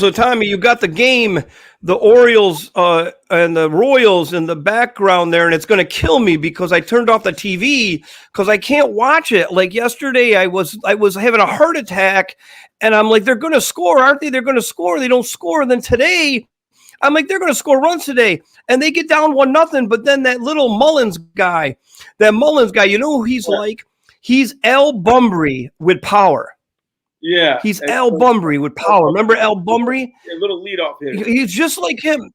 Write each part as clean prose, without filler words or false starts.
So Tommy, you got the game, the Orioles and the Royals in the background there, and it's going to kill me because I turned off the TV because I can't watch it. Like yesterday, I was having a heart attack, and I'm like, they're going to score, aren't they? They're going to score. They don't score. And then today, I'm like, they're going to score runs today, and they get down 1-0. But then that little Mullins guy, you know who he's like? He's Al Bumbry with power. Yeah. He's Al Bumbry with power. Remember Al Bumbry? A little leadoff hitter. He's just like him.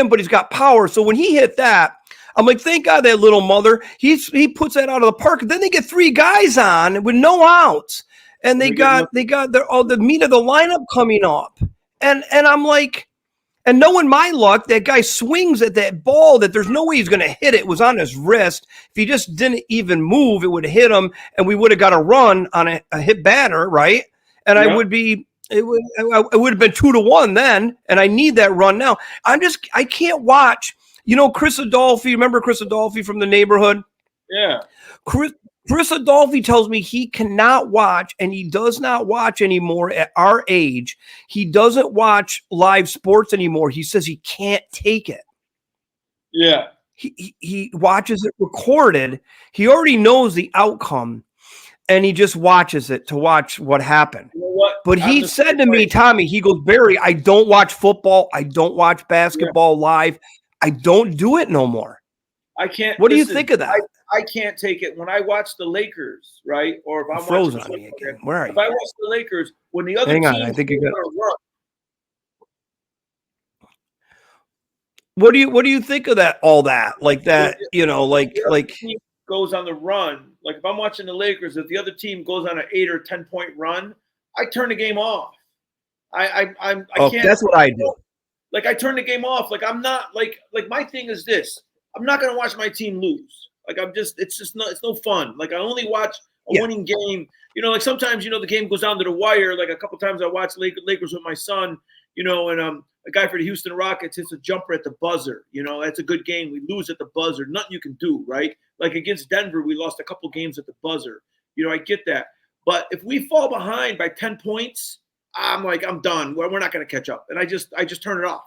But he's got power. So when he hit that, I'm like, thank God that little mother. He puts that out of the park. Then they get 3 guys on with no outs. And they got the meat of the lineup coming up. And I'm like, and knowing my luck, that guy swings at that ball that there's no way he's going to hit it. It was on his wrist. If he just didn't even move, it would have hit him, and we would have got a run on a hit batter, right? And it would have been 2-1 then, and I need that run now. I can't watch. You know, Chris Adolfi. Remember Chris Adolfi from the neighborhood? Yeah. Chris Adolfi tells me he cannot watch, and he does not watch anymore at our age. He doesn't watch live sports anymore. He says he can't take it. Yeah. He watches it recorded. He already knows the outcome, and he just watches it to watch what happened. You know what? But he said to me, Tommy, he goes, Barry, I don't watch football. I don't watch basketball live. I don't do it no more. I can't. What do you think of that? I can't take it when I watch the Lakers, right? Or if I'm frozen on me again. Where are you? If I watch the Lakers, when the other team I think you got. What do you think of that? All that, like that, you know, like goes on the run. Like if I'm watching the Lakers, if the other team goes on an 8 or 10 point run, I turn the game off. I can't. That's what I do. Like I turn the game off. Like I'm not like my thing is this. I'm not gonna watch my team lose. Like it's no fun. Like I only watch a winning game. You know, like sometimes, you know, the game goes down to the wire. Like a couple times I watched Lakers with my son, you know, and a guy for the Houston Rockets hits a jumper at the buzzer. You know, that's a good game. We lose at the buzzer. Nothing you can do, right? Like against Denver, we lost a couple games at the buzzer. You know, I get that. But if we fall behind by 10 points, I'm like, I'm done. We're not going to catch up. And I just turn it off.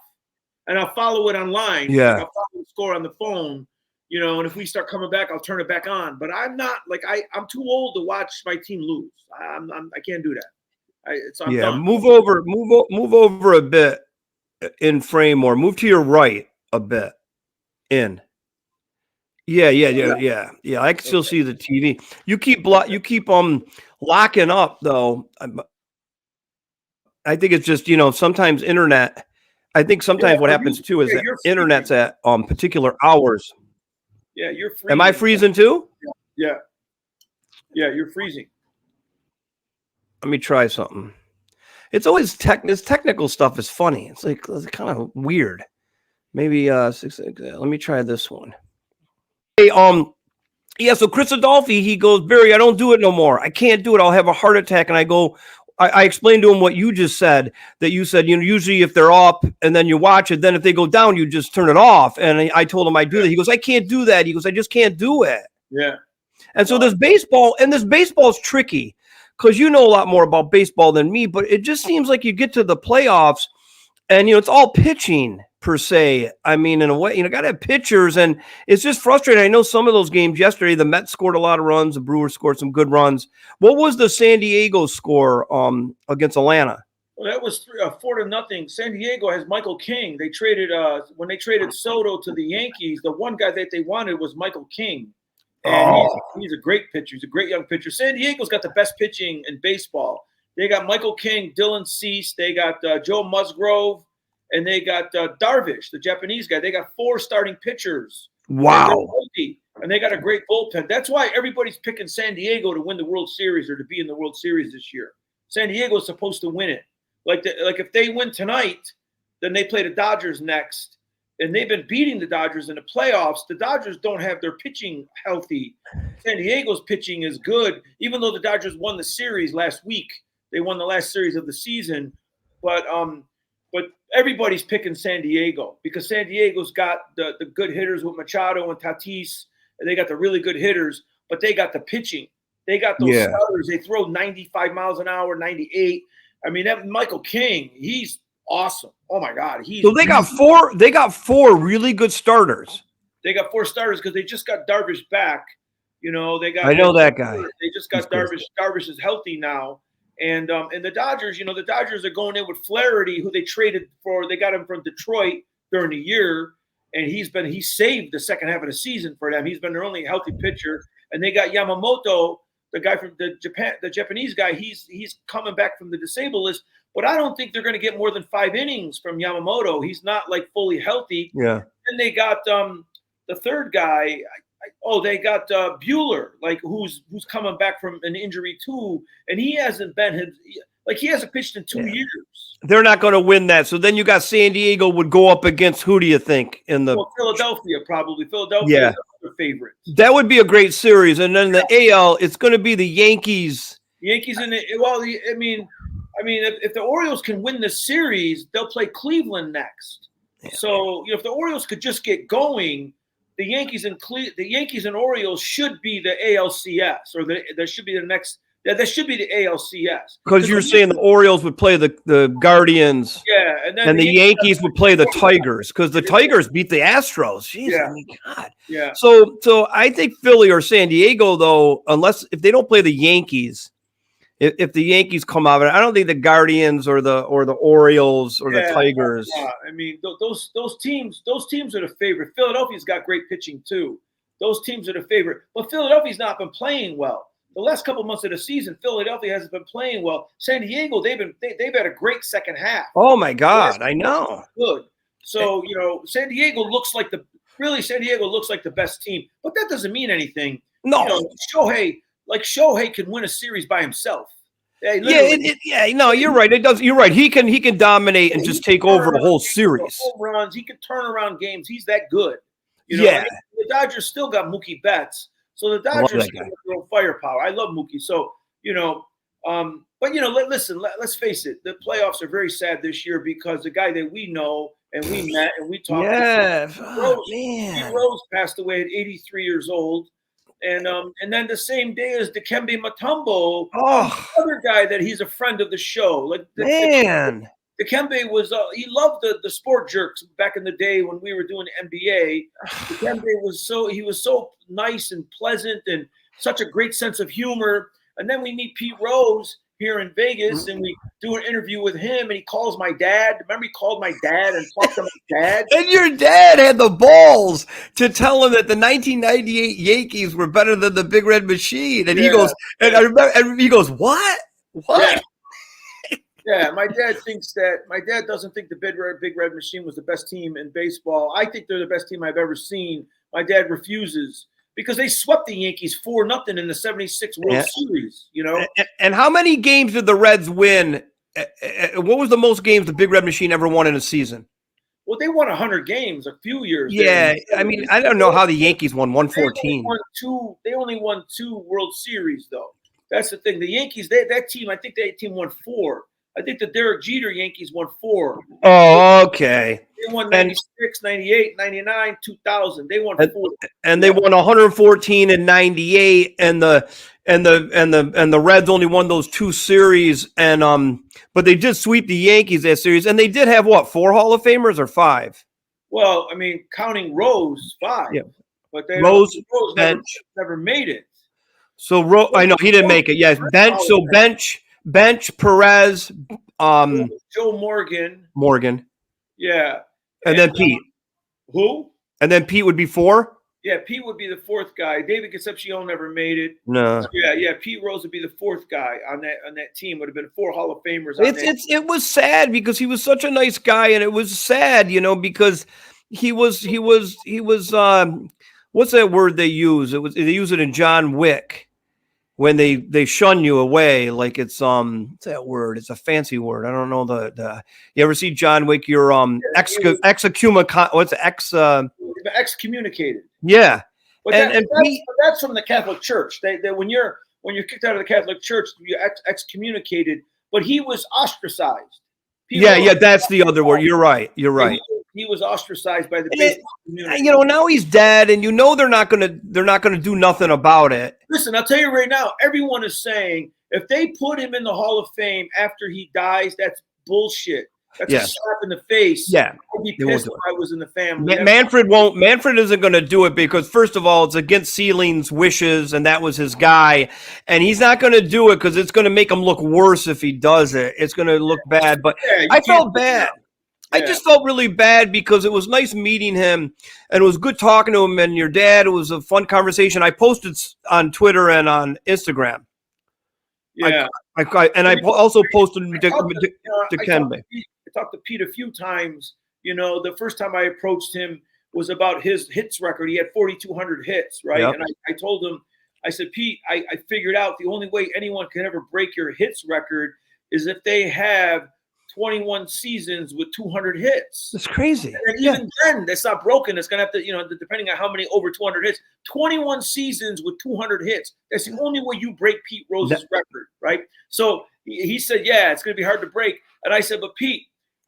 And I'll follow it online. Yeah. I'll follow the score on the phone, you know, and if we start coming back, I'll turn it back on. But I'm not like I'm too old to watch my team lose. I can't do that. I'm done. Move over a bit in frame, or move to your right a bit in. Yeah. I can still see the TV. You keep locking up though. I think it's just, you know, sometimes internet. I think sometimes what happens too is that internet's at particular hours. Yeah, you're freezing. Am I freezing too? Yeah, you're freezing. Let me try something. It's always this technical stuff is funny. It's like it's kind of weird. Maybe let me try this one. Hey, so Chris Adolfi, he goes, Barry, I don't do it no more. I can't do it. I'll have a heart attack. And I go, I explained to him what you just said, that you said, you know, usually if they're up and then you watch it, then if they go down, you just turn it off. And I told him I do that. He goes, I can't do that. He goes, I just can't do it. Yeah. And so this baseball is tricky because you know a lot more about baseball than me, but it just seems like you get to the playoffs and, you know, it's all pitching per se. I mean, in a way, you know, got to have pitchers, and it's just frustrating. I know some of those games yesterday, the Mets scored a lot of runs, the Brewers scored some good runs. What was the San Diego score against Atlanta? Well, that was 4-0. San Diego has Michael King. They traded when they traded Soto to the Yankees, the one guy that they wanted was Michael King. And he's a great pitcher. He's a great young pitcher. San Diego's got the best pitching in baseball. They got Michael King, Dylan Cease. They got Joe Musgrove. And they got Darvish, the Japanese guy. They got 4 starting pitchers. Wow. And they got a great bullpen. That's why everybody's picking San Diego to win the World Series or to be in the World Series this year. San Diego's supposed to win it. Like if they win tonight, then they play the Dodgers next. And they've been beating the Dodgers in the playoffs. The Dodgers don't have their pitching healthy. San Diego's pitching is good, even though the Dodgers won the series last week. They won the last series of the season. But everybody's picking San Diego because San Diego's got the good hitters with Machado and Tatis, and they got the really good hitters, but they got the pitching. They got those starters. They throw 95 miles an hour, 98. I mean, that Michael King, he's awesome. Oh my God, he's so they got four. They got four really good starters. They got 4 starters because they just got Darvish back. You know, I know that guy. They just got Darvish. Darvish is healthy now, and the Dodgers. You know, the Dodgers are going in with Flaherty, who they traded for. They got him from Detroit during the year, and he saved the second half of the season for them. He's been their only healthy pitcher, and they got Yamamoto, the guy from the Japanese guy. He's coming back from the disabled list, but I don't think they're going to get more than 5 innings from Yamamoto. He's not like fully healthy. Yeah. And they got the third guy. They got Bueller, like who's coming back from an injury too, and he hasn't pitched in 2 years. They're not going to win that. So then you got San Diego would go up against who do you think in the Philadelphia probably. Philadelphia is their favorite. That would be a great series, and then the AL, it's going to be the Yankees. Yankees in the I mean, if the Orioles can win this series, they'll play Cleveland next. Yeah. So if the Orioles could just get going, the Yankees and Orioles should be the ALCS, or there should be the next. That should be the ALCS. Because you're saying the Orioles would play the Guardians, and the Yankees would play the Tigers, because the Tigers beat the Astros. Jeez, I mean, God. Yeah. So I think Philly or San Diego, though, if they don't play the Yankees, if the Yankees come out, I don't think the Guardians or the Orioles or the Tigers. Yeah. I mean, those teams are the favorite. Philadelphia's got great pitching too. Those teams are the favorite, but Philadelphia's not been playing well. The last couple months of the season, Philadelphia hasn't been playing well. San Diego, they've had a great second half. Oh my God, I know. Good. So San Diego looks like the best team, but that doesn't mean anything. No, Shohei can win a series by himself. No, you're right. It does. You're right. He can dominate and just take over a whole series. Home runs. He can turn around games. He's that good. The Dodgers still got Mookie Betts. So the Dodgers have real firepower. I love Mookie. So, let's face it. The playoffs are very sad this year because the guy that we know and we met and we talked to, Pete Rose passed away at 83 years old. And then the same day as DIKEMBE MUTUMBO, other guy that he's a friend of the show. DIKEMBE was he loved the sport jerks back in the day when we were doing NBA. DIKEMBE was so nice and pleasant and such a great sense of humor. And then we meet Pete Rose here in Vegas, and we do an interview with him, and he calls my dad. Remember, he called my dad and talked to my dad. And your dad had the balls to tell him that the 1998 Yankees were better than the Big Red Machine. And he goes, and I remember, and he goes, what? Yeah, my dad doesn't think the Big Red Machine was the best team in baseball. I think they're the best team I've ever seen. My dad refuses because they swept the Yankees 4-0 in the '76 World Series. And how many games did the Reds win? What was the most games the Big Red Machine ever won in a season? Well, they won 100 games a few years. Yeah, I mean, I don't know how the Yankees won 114. They only won 2 World Series, though. That's the thing. The Yankees, that team won 4. I think the Derek Jeter Yankees won 4. Oh, okay. They won 96, 98, 99, 2000. They won 4. And they won 114 and 98, and the Reds only won those 2 series, and but they did sweep the Yankees that series, and they did have 4 Hall of Famers or 5? Well, I mean, counting Rose, 5. Yeah. But Rose never made it. So I know he didn't make it. Yes, bench, Perez, Joe Morgan. Yeah. And then Pete. Who? And then Pete would be 4? Yeah, Pete would be the 4th guy. David Concepcion never made it. No. So yeah. Pete Rose would be the 4th guy on that team. Would have been 4 Hall of Famers. It was sad because he was such a nice guy, and it was sad, because he was what's that word they use? They use it in John Wick. When they shun you away, like it's what's that word? It's a fancy word. I don't know the. You ever see John Wick? You're excommunicated. Yeah, but that's from the Catholic Church. They when you're kicked out of the Catholic Church, you're excommunicated. But he was ostracized. That's the other word. You're right. He was ostracized by the baseball community. Now he's dead, and they're not gonna do nothing about it. Listen, I'll tell you right now. Everyone is saying If they put him in the Hall of Fame after he dies, that's bullshit. That's a slap in the face. Yeah. I'd be pissed if I was in the family. Manfred isn't going to do it because, first of all, it's against Seeling's wishes, and that was his guy. And he's not going to do it because it's going to make him look worse if he does it. It's going to look bad. But I felt bad. I just felt really bad because it was nice meeting him, and it was good talking to him and your dad. It was a fun conversation. I posted on Twitter and on Instagram. Yeah. I also posted DIKEMBE. I talked to Pete a few times. The first time I approached him was about his hits record. He had 4,200 hits, right? Yep. And I told him, I said, Pete, I figured out the only way anyone can ever break your hits record is if they have 21 seasons with 200 hits. That's crazy. And even then, that's not broken. It's going to have to, depending on how many over 200 hits, 21 seasons with 200 hits. That's the only way you break Pete Rose's record, right? So he said, yeah, it's going to be hard to break. And I said, but Pete,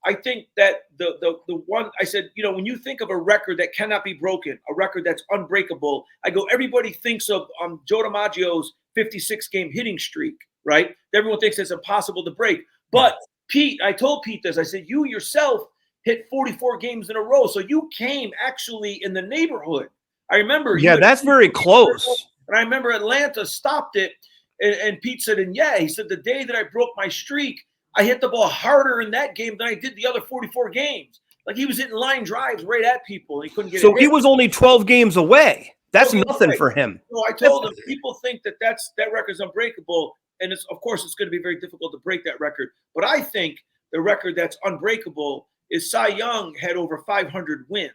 I think that the one, I said, when you think of a record that cannot be broken, a record that's unbreakable, I go, everybody thinks of Joe DiMaggio's 56-game hitting streak, right? Everyone thinks it's impossible to break. But Pete, I told Pete this, I said, you yourself hit 44 games in a row. So you came actually in the neighborhood. I remember. Yeah, that's very close. And I remember Atlanta stopped it. And Pete said, he said, the day that I broke my streak, I hit the ball harder in that game than I did the other 44 games. Like he was hitting line drives right at people, and he couldn't get it. So he was only 12 games away. That's nothing for him. So I told him, people think that that record's unbreakable, and of course it's going to be very difficult to break that record. But I think the record that's unbreakable is Cy Young had over 500 wins,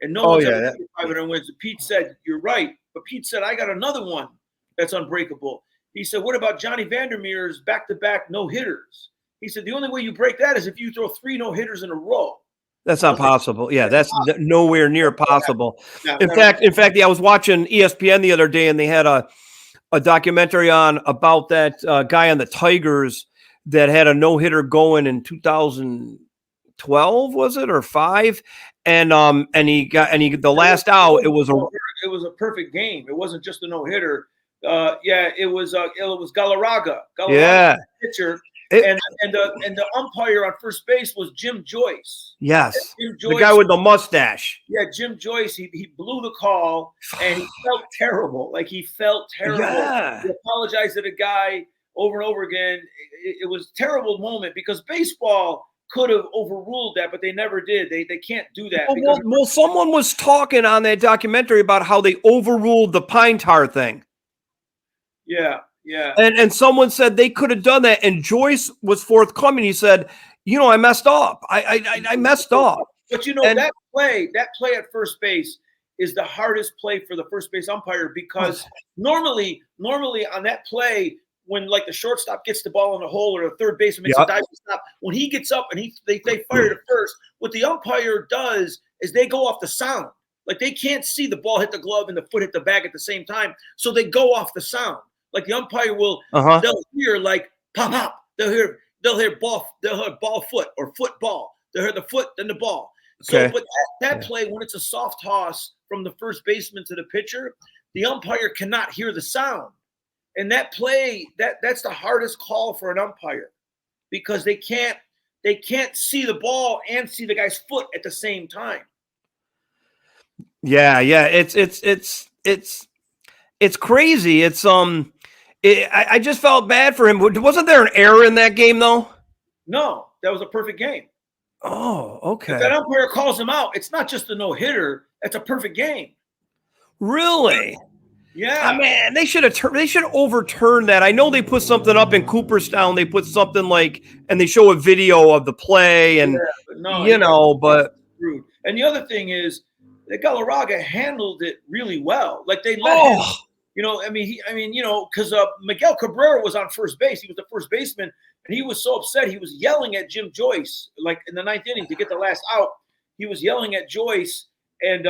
and no one's ever had 500 wins. And Pete said, "You're right," but Pete said, "I got another one that's unbreakable." He said, "What about Johnny Vandermeer's back-to-back no-hitters?" He said, the only way you break that is if you throw 3 no-hitters in a row. That's not possible. Yeah, that's nowhere near possible. In fact, I was watching ESPN the other day, and they had a documentary about that guy on the Tigers that had a no-hitter going in 2012, was it, or 5? And the last out, it was a perfect game. It wasn't just a no-hitter. It was Galarraga. Yeah, pitcher. And the umpire on first base was Jim Joyce. Yes, Jim Joyce, the guy with the mustache. Yeah, Jim Joyce. He blew the call, and he felt terrible. Like he felt terrible. Yeah. He apologized to the guy over and over again. It was a terrible moment because baseball could have overruled that, but they never did. They can't do that. Well, someone was talking on that documentary about how they overruled the pine tar thing. Yeah. Yeah. And someone said they could have done that, and Joyce was forthcoming. He said, I messed up. I messed up. But that play at first base is the hardest play for the first base umpire because normally on that play, when like the shortstop gets the ball in the hole or the third baseman makes a diving stop, when he gets up and they fire to first, what the umpire does is they go off the sound. Like they can't see the ball hit the glove and the foot hit the bag at the same time, so they go off the sound. Like the umpire will, they'll hear like pop pop. They'll hear ball. They'll hear ball foot or foot ball. They'll hear the foot then the ball. Okay. So, but that play when it's a soft toss from the first baseman to the pitcher, the umpire cannot hear the sound, and that play that's the hardest call for an umpire because they can't see the ball and see the guy's foot at the same time. Yeah. It's crazy. I just felt bad for him. Wasn't there an error in that game, though? No, that was a perfect game. Oh, okay. If that umpire calls him out, it's not just a no-hitter. That's a perfect game. Really? Yeah. Man, they should overturn that. I know they put something up in Cooperstown. They put something and they show a video of the play, and but rude. And the other thing is that Galarraga handled it really well. Like they let him. Because Miguel Cabrera was on first base. He was the first baseman, and he was so upset. He was yelling at Jim Joyce, like in the 9th inning to get the last out. He was yelling at Joyce, and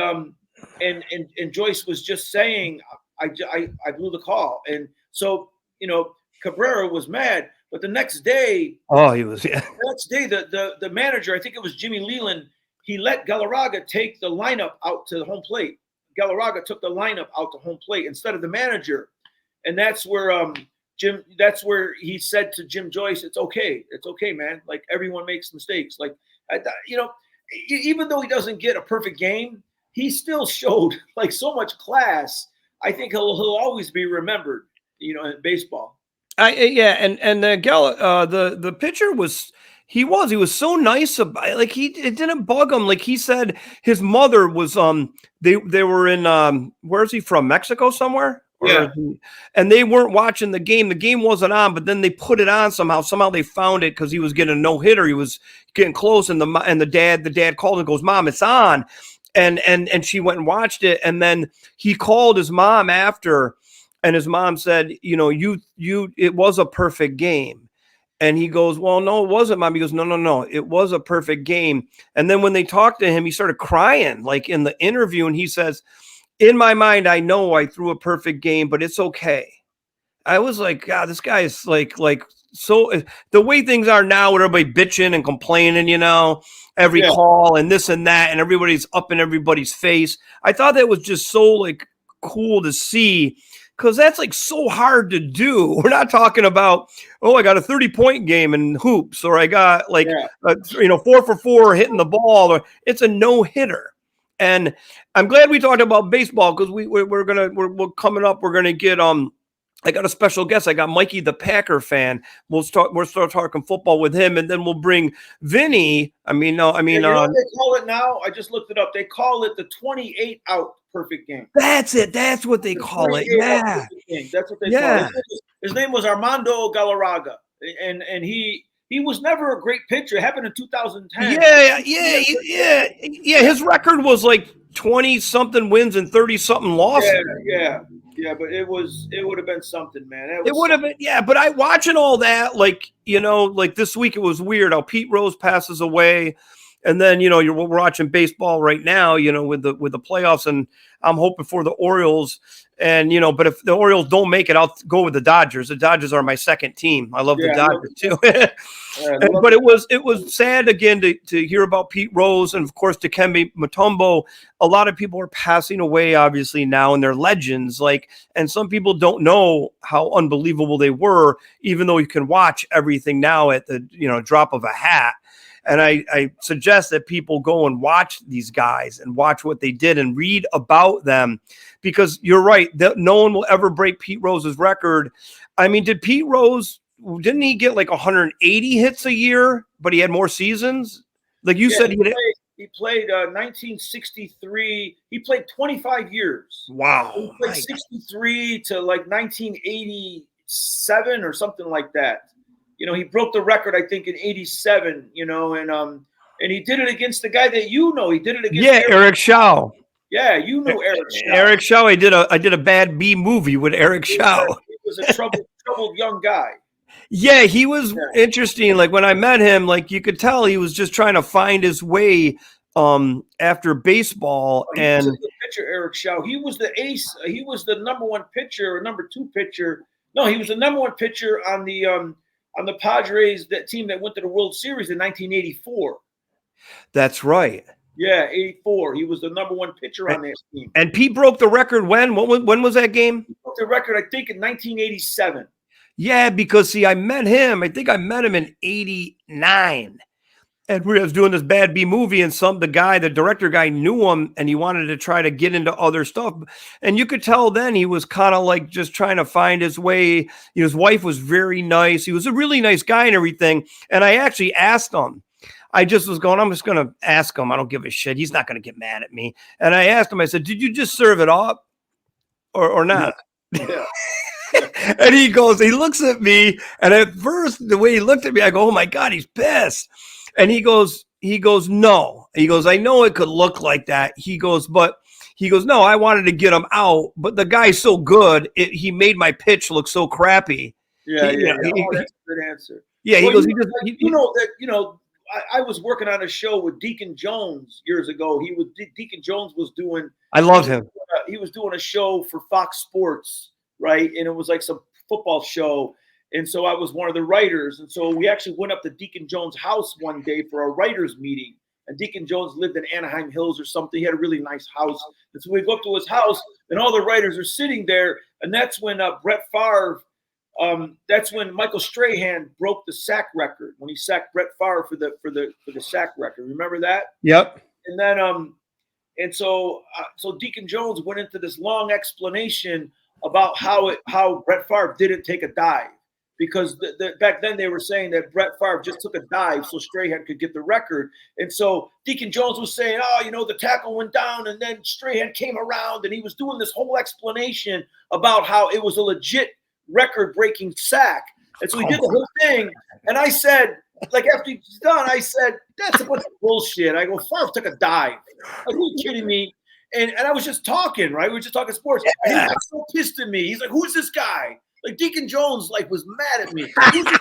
Joyce was just saying, "I blew the call." And so Cabrera was mad. But the next day, he was. Yeah. The next day, the manager, I think it was Jimmy Leland, he let Galarraga take the lineup out to the home plate. Galarraga took the lineup out to home plate instead of the manager. And that's where Jim, that's where he said to Jim Joyce, it's okay, man. Like, everyone makes mistakes. Like, even though he doesn't get a perfect game, he still showed like so much class. I think he'll always be remembered, in baseball. And the pitcher he was so nice about it. Like, it didn't bug him. Like, he said his mother was they were in where is he from? Mexico somewhere? Yeah. And they weren't watching the game. The game wasn't on, but then they put it on somehow. Somehow they found it because he was getting a no-hitter. He was getting close, and the dad called and goes, "Mom, it's on." And she went and watched it, and then he called his mom after. And his mom said, it was a perfect game. And he goes, well, no, it wasn't, Mom. He goes, no, it was a perfect game. And then when they talked to him, he started crying, like in the interview. And he says, in my mind, I know I threw a perfect game, but it's okay. I was like, God, this guy is like so the way things are now with everybody bitching and complaining, every call and this and that, and everybody's up in everybody's face. I thought that was just so like cool to see. Because that's like so hard to do. We're not talking about, I got a 30-point game in hoops, or I got 4 for 4 hitting the ball, or it's a no-hitter. And I'm glad we talked about baseball, because we're coming up. We're gonna get I got a special guest. I got Mikey, the Packer fan. We'll start talking football with him, and then we'll bring Vinny. What they call it now? I just looked it up. They call it the 28-out perfect game. That's it. That's what they call it. Yeah, that's what they call it. His name was Armando Galarraga, and he was never a great pitcher. It happened in 2010. Yeah. His record was like 20-something wins and 30-something losses. Yeah, but it would have been something, man. It would have been, but I watching all that, like this week, it was weird how Pete Rose passes away. And then, we're watching baseball right now, with the playoffs, and I'm hoping for the Orioles. And, but if the Orioles don't make it, I'll go with the Dodgers. The Dodgers are my second team. I love the Dodgers too. But it was sad again to hear about Pete Rose, and of course DIKEMBE Mutombo. A lot of people are passing away obviously now, and they're legends. And some people don't know how unbelievable they were, even though you can watch everything now at the drop of a hat. And I suggest that people go and watch these guys and watch what they did and read about them, because you're right, that no one will ever break Pete Rose's record. I mean, didn't he get like 180 hits a year, but he had more seasons? Like you said, he played 1963. He played 25 years. Wow. He played 63 to like 1987 or something like that. He broke the record, I think, in 87, and he did it against the guy that He did it against Eric Shaw. Yeah, you knew Eric Shaw. Eric Shaw. I did a Bad B movie with Eric Shaw. He was a troubled young guy. Yeah, he was interesting. Like, when I met him, like, you could tell he was just trying to find his way after baseball. He was a good pitcher, Eric Shaw. He was the ace. He was the number one pitcher or number two pitcher. No, he was the number one pitcher on the Padres, that team that went to the World Series in 1984. That's right. Yeah, 84. He was the number one pitcher on that team. And Pete broke the record when? When was that game? He broke the record, I think, in 1987. Yeah, because, I met him. I think I met him in 89. And we was doing this Bad B movie, and the director guy knew him, and he wanted to try to get into other stuff. And you could tell then he was kind of like just trying to find his way. His wife was very nice. He was a really nice guy and everything. And I actually asked him. I just was going, I'm just going to ask him. I don't give a shit. He's not going to get mad at me. And I asked him, I said, did you just serve it up or not? Yeah. And he looks at me. And at first, the way he looked at me, I go, oh my God, he's pissed. And he goes, no. He goes, I know it could look like that. He goes, no, I wanted to get him out, but the guy's so good, he made my pitch look so crappy. Yeah. That's a good answer. Yeah, I was working on a show with Deacon Jones years ago. Deacon Jones was doing. I love him. He was doing a show for Fox Sports, right? And it was like some football show. And so I was one of the writers. And so we actually went up to Deacon Jones' house one day for a writers meeting. And Deacon Jones lived in Anaheim Hills or something. He had a really nice house. And so we go up to his house, and all the writers are sitting there. And that's when Brett Favre that's when Michael Strahan broke the sack record when he sacked Brett Favre for the sack record. Remember that? Yep. And then and so Deacon Jones went into this long explanation about how Brett Favre didn't take a dive, because back then they were saying that Brett Favre just took a dive so Strahan could get the record. And so Deacon Jones was saying, the tackle went down and then Strahan came around, and he was doing this whole explanation about how it was a legit record-breaking sack. And so he did the whole thing. And I said, like, after he's done, I said, that's a bunch of bullshit. I go, Favre took a dive. Like, are you kidding me? And I was just talking, right? We were just talking sports. And he got so pissed at me. He's like, who's this guy? Like, Deacon Jones, like, was mad at me. Who's this guy?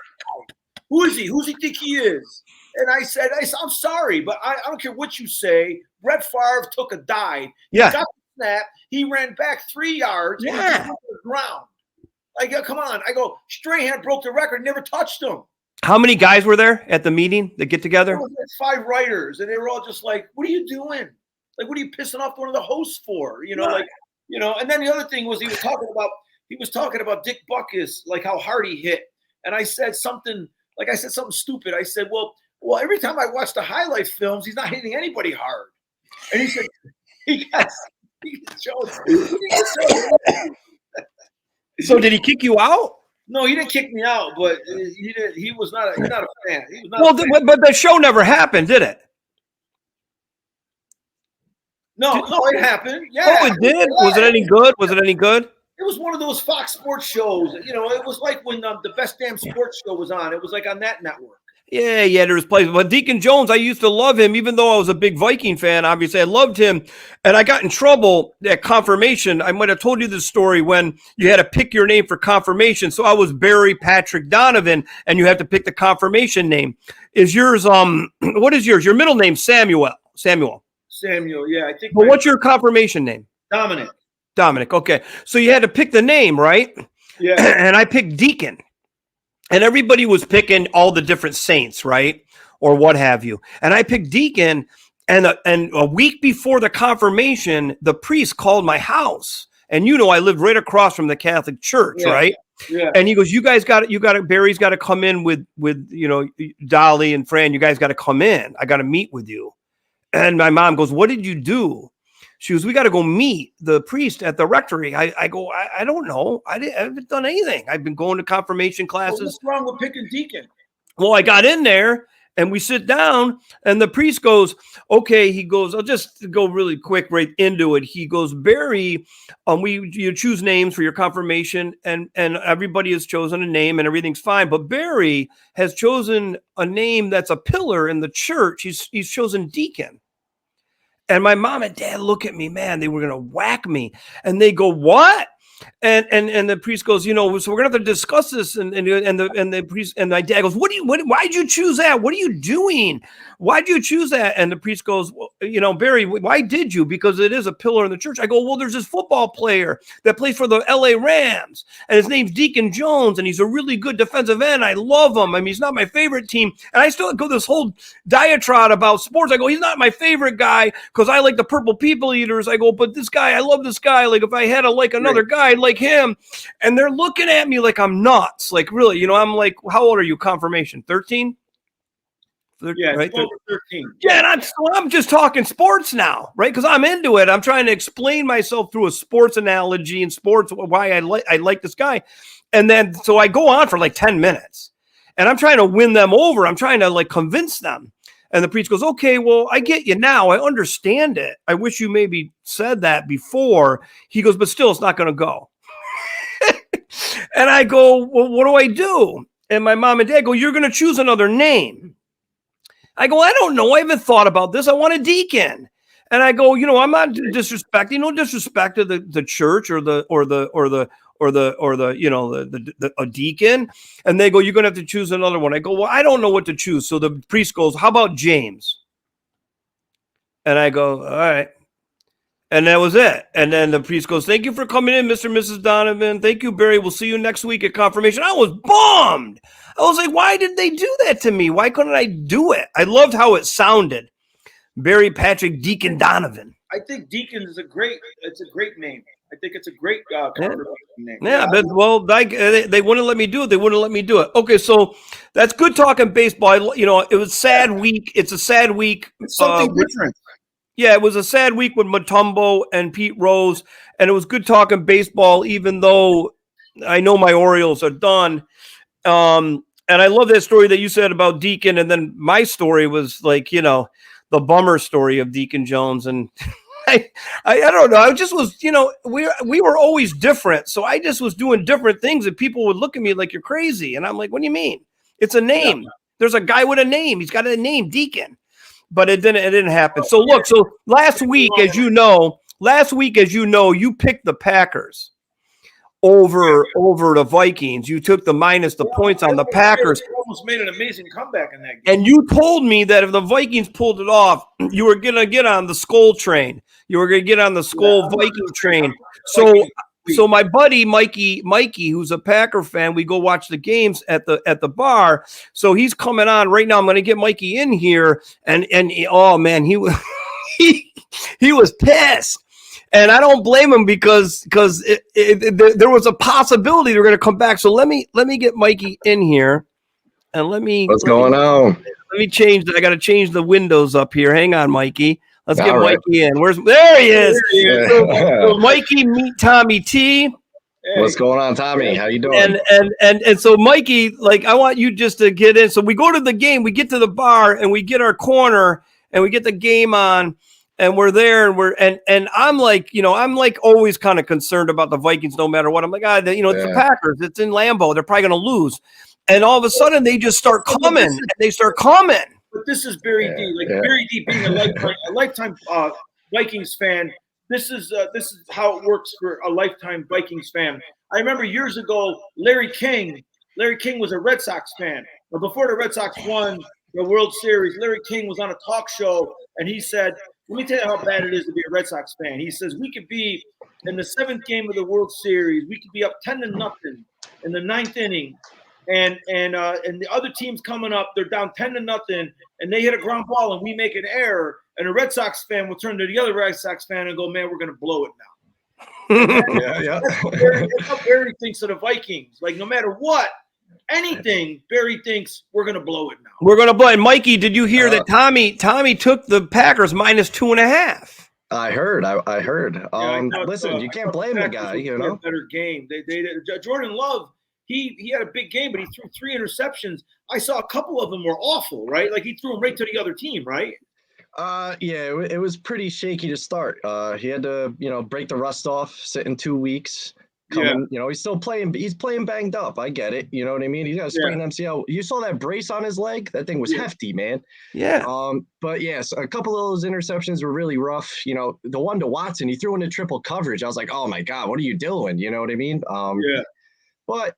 Who is he? Who's he think he is? And I said, I'm sorry, but I don't care what you say. Brett Favre took a dive. Yeah. He got the snap. He ran back 3 yards. Yeah. On the ground. Like, come on. I go, Strahan broke the record, never touched him. How many guys were there at the meeting that get together? There was like 5 writers, and they were all just like, what are you doing? Like, what are you pissing off one of the hosts for? And then the other thing was he was talking about Dick Butkus, like how hard he hit. And I said something stupid. I said, well, every time I watch the highlight films, he's not hitting anybody hard. And he said, So did he kick you out? No, he didn't kick me out, but he was not a fan. He was not a fan. But the show never happened, did it? No, it happened. Yeah. Oh, it did? Was it any good? Was it any good? It was one of those Fox Sports shows. It was like when the Best Damn Sports Show was on. It was like on that network. Yeah, there was places. But Deacon Jones, I used to love him, even though I was a big Viking fan. Obviously, I loved him. And I got in trouble at confirmation. I might have told you this story when you had to pick your name for confirmation. So I was Barry Patrick Donovan, and you have to pick the confirmation name. Is yours, what is yours? Your middle name, Samuel, yeah. I think. But what's your confirmation name? Dominic, okay. So you had to pick the name, right? Yeah. And I picked Deacon. And everybody was picking all the different saints, right? Or what have you. And I picked Deacon, and a week before the confirmation, the priest called my house. And I lived right across from the Catholic Church, right? Yeah. And he goes, Barry's got to come in with Dolly and Fran. You guys got to come in. I got to meet with you. And my mom goes, what did you do? She goes, we got to go meet the priest at the rectory. I go, I don't know. I haven't done anything. I've been going to confirmation classes. Well, what's wrong with picking Deacon? Well, I got in there and we sit down and the priest goes, okay. He goes, I'll just go really quick right into it. He goes, Barry, you choose names for your confirmation and everybody has chosen a name and everything's fine. But Barry has chosen a name that's a pillar in the church. He's chosen Deacon. And my mom and dad look at me, man, they were going to whack me. And they go, what? And the priest goes, so we're going to have to discuss this. And the priest and my dad goes, why'd you choose that? What are you doing? Why'd you choose that? And the priest goes, well, Barry, why did you? Because it is a pillar in the church. I go, well, there's this football player that plays for the LA Rams and his name's Deacon Jones. And he's a really good defensive end. I love him. I mean, he's not my favorite team. And I still go this whole diatribe about sports. I go, he's not my favorite guy because I like the Purple People Eaters. I go, but this guy, I love this guy. Like if I had another guy like him, and they're looking at me like I'm nuts. Like really, I'm like, how old are you? Confirmation 13? Yeah, right? 12 or 13. Yeah, and I'm just talking sports now, right? Because I'm into it. I'm trying to explain myself through a sports analogy and sports why I like this guy, and then so I go on for like 10 minutes, and I'm trying to win them over. I'm trying to like convince them. And the priest goes, okay, well, I get you now. I understand it. I wish you maybe said that before. He goes, but still, it's not going to go. And I go, well, what do I do? And my mom and dad go, you're going to choose another name. I go, I don't know. I haven't thought about this. I want a Deacon. And I go, I'm not disrespecting, no disrespect to the church or a deacon. And they go, you're going to have to choose another one. I go, well, I don't know what to choose. So the priest goes, how about James? And I go, all right. And that was it. And then the priest goes, thank you for coming in, Mr. and Mrs. Donovan. Thank you, Barry. We'll see you next week at confirmation. I was bummed. I was like, why did they do that to me? Why couldn't I do it? I loved how it sounded. Barry Patrick Deacon Donovan. I think Deacon is a great name. I think it's a great conversation name. Yeah, but well, they wouldn't let me do it. They wouldn't let me do it. Okay, so that's good talking baseball. You know, it was a sad week. It's a sad week. It's something different. Yeah, it was a sad week with MUTUMBO and Pete Rose, and it was good talking baseball, even though I know my Orioles are done. And I love that story that you said about Deacon, and then my story was like, you know, the bummer story of Deacon Jones, and I don't know. I just was, you know, we were always different, so I just was doing different things, and people would look at me like you're crazy, and I'm like, what do you mean? It's a name. Yeah. There's a guy with a name. He's got a name, Deacon. But it didn't happen. So look, so last week, as you know, you picked the Packers over the Vikings. You took the minus the points on the Packers. They almost made an amazing comeback in that game. And you told me that if the Vikings pulled it off, you were gonna get on the Skull train. You were gonna get on the Skull Viking train. So my buddy Mikey, who's a Packer fan, we go watch the games at the bar. So he's coming on right now. I'm going to get Mikey in here, and oh man, he was he was pissed, and I don't blame him because there was a possibility they're going to come back. So let me get Mikey in here, and what's going on? Let me change. I got to change the windows up here. Hang on, Mikey. Let's get Mikey in. There he is. So Mikey, meet Tommy T. Hey. What's going on, Tommy? How you doing? And so Mikey, like, I want you just to get in. So we go to the game, we get to the bar, and we get our corner, and we get the game on, and we're there, and I'm like, you know, I'm like always kind of concerned about the Vikings no matter what. I'm like, it's the Packers. It's in Lambeau. They're probably going to lose. And all of a sudden, they just start coming, and they start coming. But this is Barry D. Barry D. being a lifetime Vikings fan. This is how it works for a lifetime Vikings fan. I remember years ago, Larry King was a Red Sox fan. But before the Red Sox won the World Series, Larry King was on a talk show, and he said, "Let me tell you how bad it is to be a Red Sox fan." He says, "We could be in the 7th game of the World Series. We could be up 10-0 in the 9th inning." And the other team's coming up, they're down 10-0, and they hit a ground ball, and we make an error, and a Red Sox fan will turn to the other Red Sox fan and go, "Man, we're going to blow it now." That's how Barry thinks of the Vikings. Like, no matter what, anything, Barry thinks we're going to blow it now. We're going to blow it. Mikey, did you hear that Tommy took the Packers minus 2.5? I heard. Listen, you can't blame the guy. You know, better game. They Jordan Love. He had a big game, but he threw 3 interceptions. I saw a couple of them were awful, right? Like, he threw them right to the other team, right? Yeah, it was pretty shaky to start. He had to, break the rust off, sit in 2 weeks. He's still playing. He's playing banged up. I get it. You know what I mean? He's got a sprained MCL. You saw that brace on his leg? That thing was hefty, man. Yeah. But yes, a couple of those interceptions were really rough. The one to Watson, he threw into triple coverage. I was like, oh my God, what are you doing? You know what I mean? But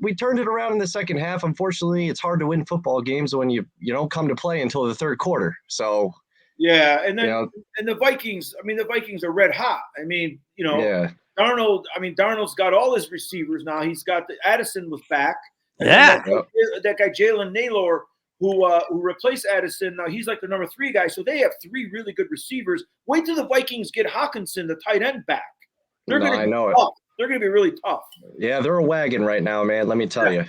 we turned it around in the second half. Unfortunately, it's hard to win football games when you don't come to play until the third quarter. So and then and the Vikings. I mean, the Vikings are red hot. I mean, Darnold. I mean, Darnold's got all his receivers now. He's got Addison was back. Yeah, that guy Jalen Naylor, who replaced Addison. Now he's like the number 3 guy. So they have 3 really good receivers. Wait till the Vikings get Hawkinson, the tight end, back. They're going to be tough. They're going to be really tough. Yeah, they're a wagon right now, man. Let me tell you.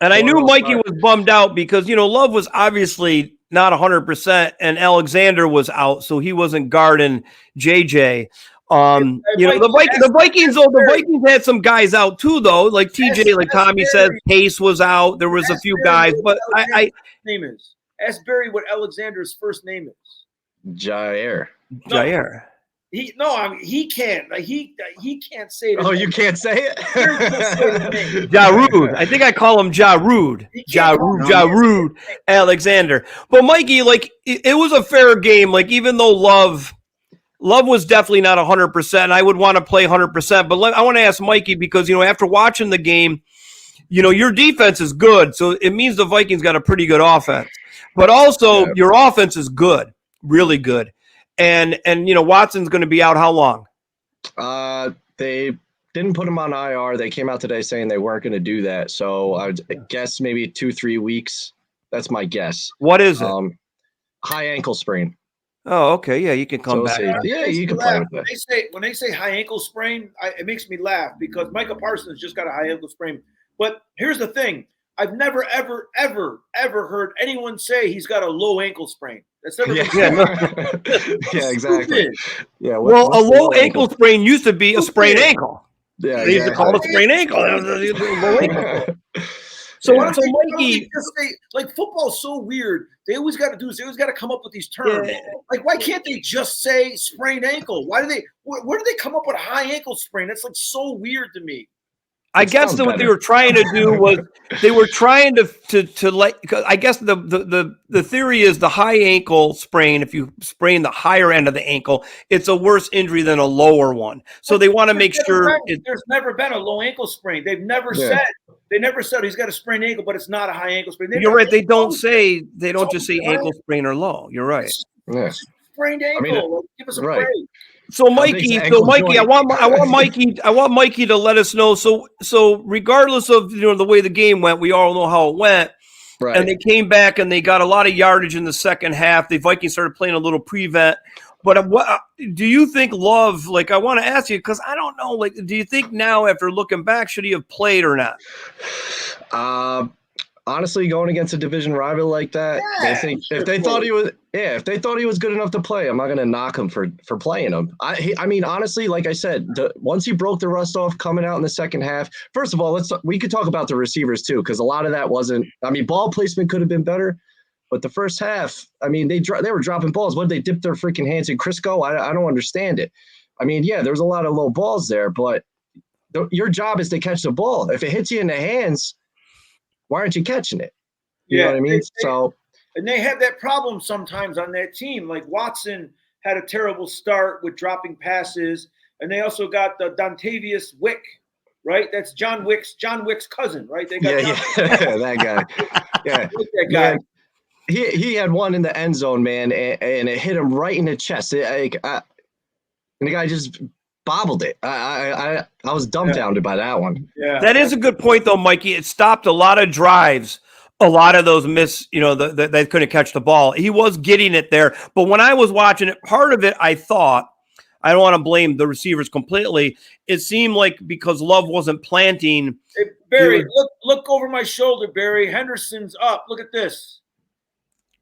And I knew Mikey was bummed out because, Love was obviously not 100% and Alexander was out, so he wasn't guarding JJ. The Vikings had some guys out too, though. Like TJ, like Tommy said, Pace was out. There was a few guys, but name is. Ask Barry what Alexander's first name is. Jair. He can't. Like, he can't say it. Oh, you can't say it? Jarood. I think I call him Jarood. Jarood Alexander. But Mikey, like, it was a fair game. Like, even though Love was definitely not 100%. I would want to play 100%. But I want to ask Mikey because, after watching the game, your defense is good. So it means the Vikings got a pretty good offense. But also your offense is good, really good. And Watson's going to be out how long? They didn't put him on IR. They came out today saying they weren't going to do that. So I would guess maybe 2-3 weeks. That's my guess. What is it? High ankle sprain. Oh, okay. Yeah, you can come So back. yeah, you can play with that. When they say high ankle sprain, it makes me laugh because Micah Parsons just got a high ankle sprain. But here's the thing: I've never, ever, ever, ever heard anyone say he's got a low ankle sprain. That's never been said. Yeah, exactly. Yeah. Well, a low ankle sprain used to be a sprained ankle. Yeah, they used to call it a sprained ankle. Low ankle. So, why so don't Mikey, they just say, like, football's so weird. They always got to do this. They always got to come up with these terms. Yeah. Like, why can't they just say sprained ankle? Why do they? Where do they come up with a high ankle sprain? That's like so weird to me. I guess that what they were trying to do was they were trying to like. I guess the theory is the high ankle sprain. If you sprain the higher end of the ankle, it's a worse injury than a lower one. So they want to make sure. There's never been a low ankle sprain. They've never said. They never said he's got a sprained ankle, but it's not a high ankle sprain. You're right. They don't say. They don't just say ankle sprain or low. You're right. It's sprained ankle. Give us a break. So Mikey, I want Mikey to let us know. So regardless of the way the game went, we all know how it went. Right. And they came back and they got a lot of yardage in the second half. The Vikings started playing a little prevent. But what do you think, Love? Like, I want to ask you because I don't know. Like, do you think now, after looking back, should he have played or not? Honestly, going against a division rival like that, if they thought he was good enough to play, I'm not going to knock him for playing him. I mean, honestly, like I said, once he broke the rust off coming out in the second half, first of all, we could talk about the receivers too, because a lot of that wasn't. I mean, ball placement could have been better, but the first half, I mean, they were dropping balls. What did they dip their freaking hands in Crisco? I don't understand it. I mean, yeah, there's a lot of low balls there, but your job is to catch the ball. If it hits you in the hands, why aren't you catching it? You know what I mean? And they have that problem sometimes on that team. Like Watson had a terrible start with dropping passes, and they also got the Dontavius Wick, right? That's John Wick's cousin, right? They got that guy. Yeah, that guy. Man, he had one in the end zone, man, and it hit him right in the chest. And the guy just bobbled it. I was dumbfounded by that one. Yeah, that is a good point, though, Mikey. It stopped a lot of drives. A lot of those they couldn't catch the ball. He was getting it there, but when I was watching it, part of it, I thought, I don't want to blame the receivers completely. It seemed like because Love wasn't planting. Hey, Barry, look over my shoulder, Barry. Henderson's up. Look at this.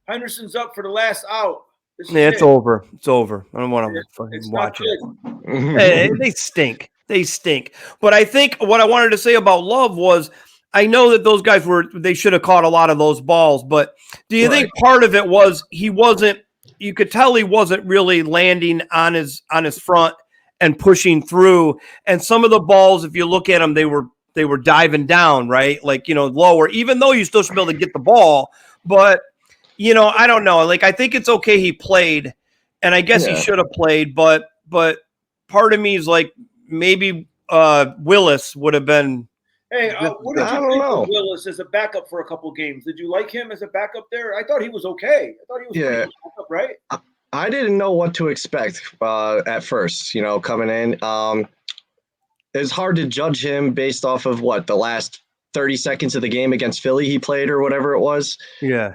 Henderson's up for the last out. It's over. It's over. I don't want to fucking watch it. They stink. They stink. But I think what I wanted to say about Love was, I know that those guys they should have caught a lot of those balls, but do you think part of it was you could tell he wasn't really landing on his front and pushing through, and some of the balls, if you look at them, they were diving down, right? Like, lower, even though you still should be able to get the ball, but I don't know. Like, I think it's okay he played, and I guess he should have played, but part of me is like, maybe Willis would have been. Hey, what did you think of Willis as a backup for a couple games? Did you like him as a backup there? I thought he was okay. I thought he was pretty backup, right? I didn't know what to expect at first, coming in. It's hard to judge him based off of the last 30 seconds of the game against Philly he played or whatever it was. Yeah.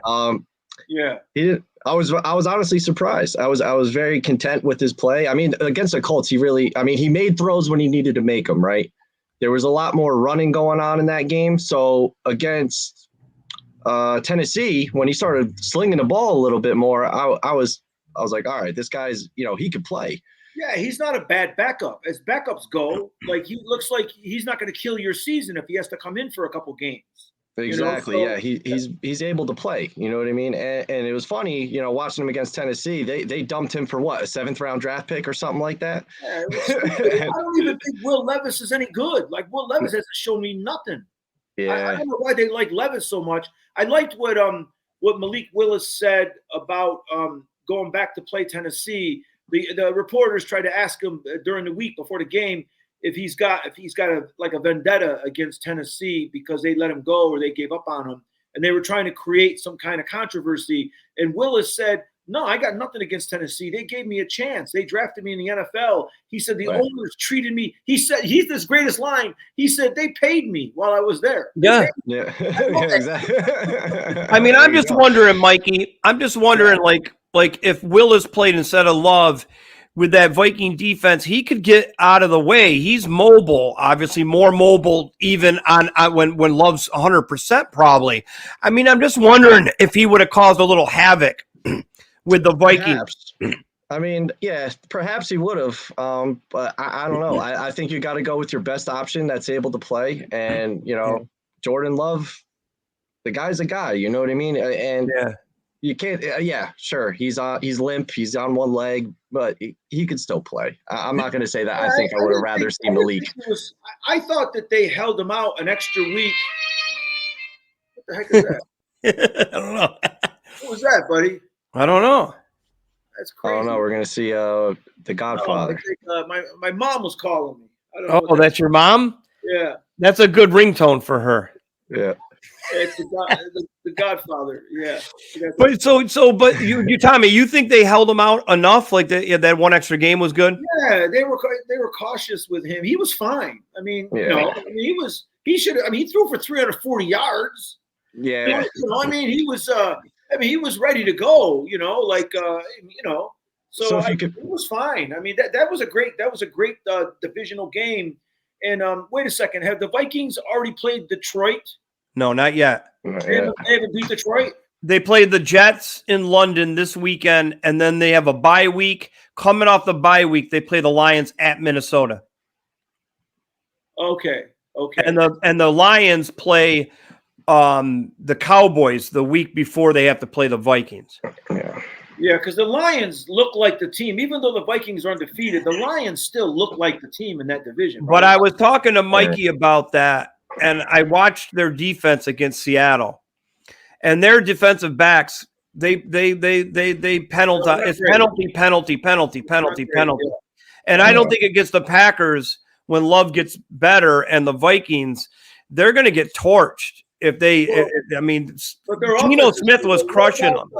Yeah. He didn't. I was honestly surprised. I was very content with his play. I mean, against the Colts, he made throws when he needed to make them, right? There was a lot more running going on in that game. So against Tennessee, when he started slinging the ball a little bit more, I was like, all right, this guy's, he could play. Yeah, he's not a bad backup. As backups go, like, he looks like he's not going to kill your season if he has to come in for a couple games. Exactly. Yeah, he's able to play. You know what I mean? And it was funny, watching him against Tennessee. They dumped him for a 7th round draft pick or something like that. Yeah, I don't even think Will Levis is any good. Like, Will Levis hasn't shown me nothing. Yeah. I don't know why they like Levis so much. I liked what Malik Willis said about going back to play Tennessee. The reporters tried to ask him during the week before the game if he's got a vendetta against Tennessee because they let him go or they gave up on him, and they were trying to create some kind of controversy. And Willis said, "No, I got nothing against Tennessee. They gave me a chance. They drafted me in the NFL." He said the owners treated me. He said, he's this greatest line. He said they paid me while I was there. Yeah, exactly. I mean, I'm just wondering, Mikey. I'm just wondering, like, like if Willis played instead of Love with that Viking defense, he could get out of the way. He's mobile, obviously more mobile even on when Love's 100% probably. I mean, I'm just wondering if he would have caused a little havoc with the Vikings. Perhaps. I mean, yeah, perhaps he would have, but I don't know. I think you got to go with your best option that's able to play, and Jordan Love, the guy's a guy. You know what I mean? And you can't. Yeah, sure. He's limp. He's on one leg, but he could still play. I'm not going to say that. I think I would have rather seen Malik. I thought that they held him out an extra week. What the heck is that? I don't know. What was that, buddy? I don't know. That's crazy. I don't know. We're going to see The Godfather. My mom was calling me. I don't know that's your mom? Yeah. That's a good ringtone for her. Yeah. It's the Godfather. Yeah. But but you Tommy, you think they held him out enough? Like that one extra game was good? Yeah, they were cautious with him. He was fine. I mean, he threw for 340 yards. Yeah. He was ready to go, So it was fine. I mean, that was a great divisional game. And wait a second, have the Vikings already played Detroit? No, not yet. They haven't beat Detroit? They played the Jets in London this weekend, and then they have a bye week. Coming off the bye week, they play the Lions at Minnesota. Okay. And the Lions play the Cowboys the week before they have to play the Vikings. Yeah, because the Lions look like the team. Even though the Vikings are undefeated, the Lions still look like the team in that division. Right? But I was talking to Mikey about that, and I watched their defense against Seattle. And their defensive backs, they penalty. It's penalty. And I don't think against the Packers, when Love gets better and the Vikings, they're going to get torched. Geno Smith was crushing them.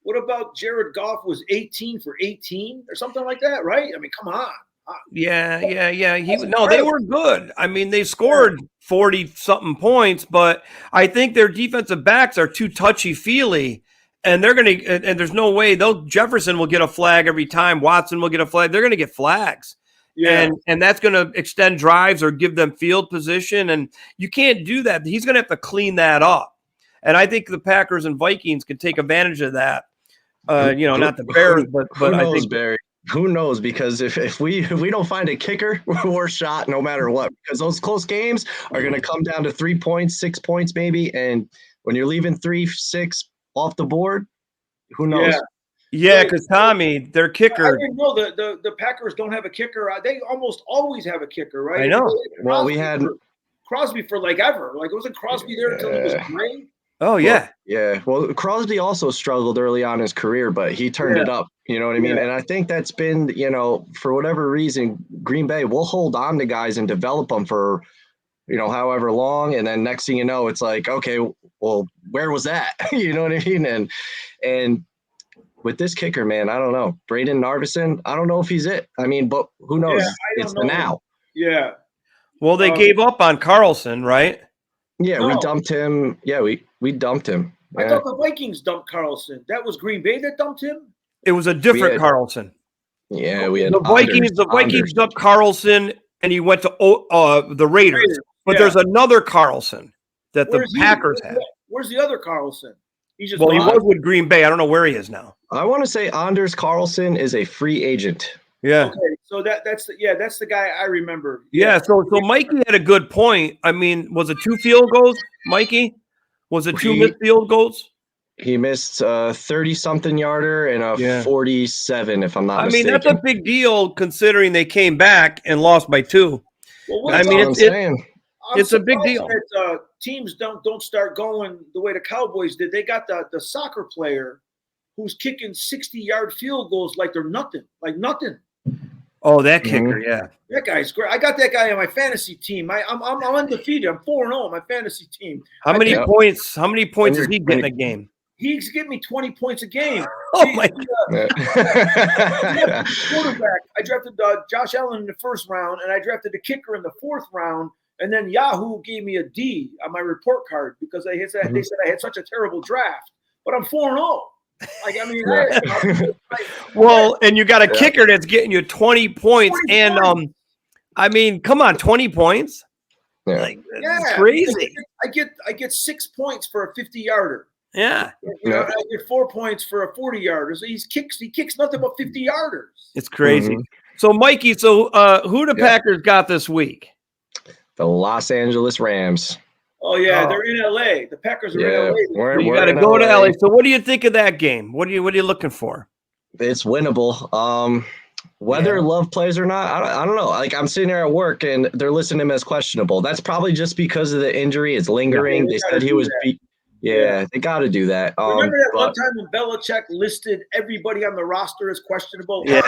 What about Jared Goff was 18 for 18 or something like that, right? I mean, come on. Yeah. They were good. I mean, they scored 40-something points, but I think their defensive backs are too touchy-feely, and they're going to – and there's no way – Jefferson will get a flag every time. Watson will get a flag. They're going to get flags. Yeah. And that's going to extend drives or give them field position, and you can't do that. He's going to have to clean that up. And I think the Packers and Vikings can take advantage of that. Not the Bears, but I think Barry. Who knows? Because if we don't find a kicker, we're shot no matter what. Because those close games are going to come down to 3 points, 6 points maybe. And when you're leaving 3, 6 off the board, who knows? Yeah, because Tommy, their kicker. I didn't know the Packers don't have a kicker. They almost always have a kicker, right? I know. Well, we had Crosby for like ever. Like, wasn't Crosby there until he was great? Oh, yeah. Well, Crosby also struggled early on in his career, but he turned it up. You know what I mean? And I think that's been, for whatever reason, Green Bay will hold on to guys and develop them for, however long. And then next thing you know, it's like, okay, well, where was that? You know what I mean? And with this kicker, man, I don't know. Braden Narvison, I don't know if he's it. I mean, but who knows? It's the now. Yeah. Well, they gave up on Carlson, right? Yeah, we dumped him. Yeah, we dumped him. I thought the Vikings dumped Carlson. That was Green Bay that dumped him? It was a different Carlson. Yeah, we had the Vikings dumped Carlson, and he went to the Raiders. But there's another Carlson that the Packers had. Where's the other Carlson? He was with Green Bay. I don't know where he is now. I want to say Anders Carlson is a free agent. Yeah. Okay, so that's the guy I remember. Yeah. So Mikey had a good point. I mean, was it 2 field goals, Mikey? Was it 2 missed field goals? He missed a 30-something yarder and a 47, if I'm not mistaken. I mean, that's a big deal considering they came back and lost by 2. Well, it's a big deal. That, teams don't start going the way the Cowboys did. They got the soccer player who's kicking 60-yard field goals like they're nothing. Oh, that kicker, yeah. That guy's great. I got that guy on my fantasy team. I'm undefeated. I'm 4-0 on my fantasy team. How many points? How many points is he getting a game? He's getting me 20 points a game. Oh my God! Quarterback. I drafted Josh Allen in the 1st round, and I drafted the kicker in the 4th round. And then Yahoo gave me a D on my report card because they said I had such a terrible draft. But I'm 4-0. Like, I mean, well, and you got a kicker that's getting you 20 points. 20 and points. I mean, come on, 20 points. Yeah. Like, it's crazy. I get 6 points for a 50-yarder. Yeah. You know, I get 4 points for a 40-yarder. So he kicks nothing but 50-yarders. It's crazy. Mm-hmm. So, Mikey, who the Packers got this week? The Los Angeles Rams. Oh, yeah, they're in LA. The Packers are in LA. You got to go to LA. So what do you think of that game? What are you looking for? It's winnable. Whether Love plays or not, I don't know. Like, I'm sitting there at work and they're listing him as questionable. That's probably just because of the injury. It's lingering. They said he was beat. They got to do that. Remember that one time when Belichick listed everybody on the roster as questionable? Yeah.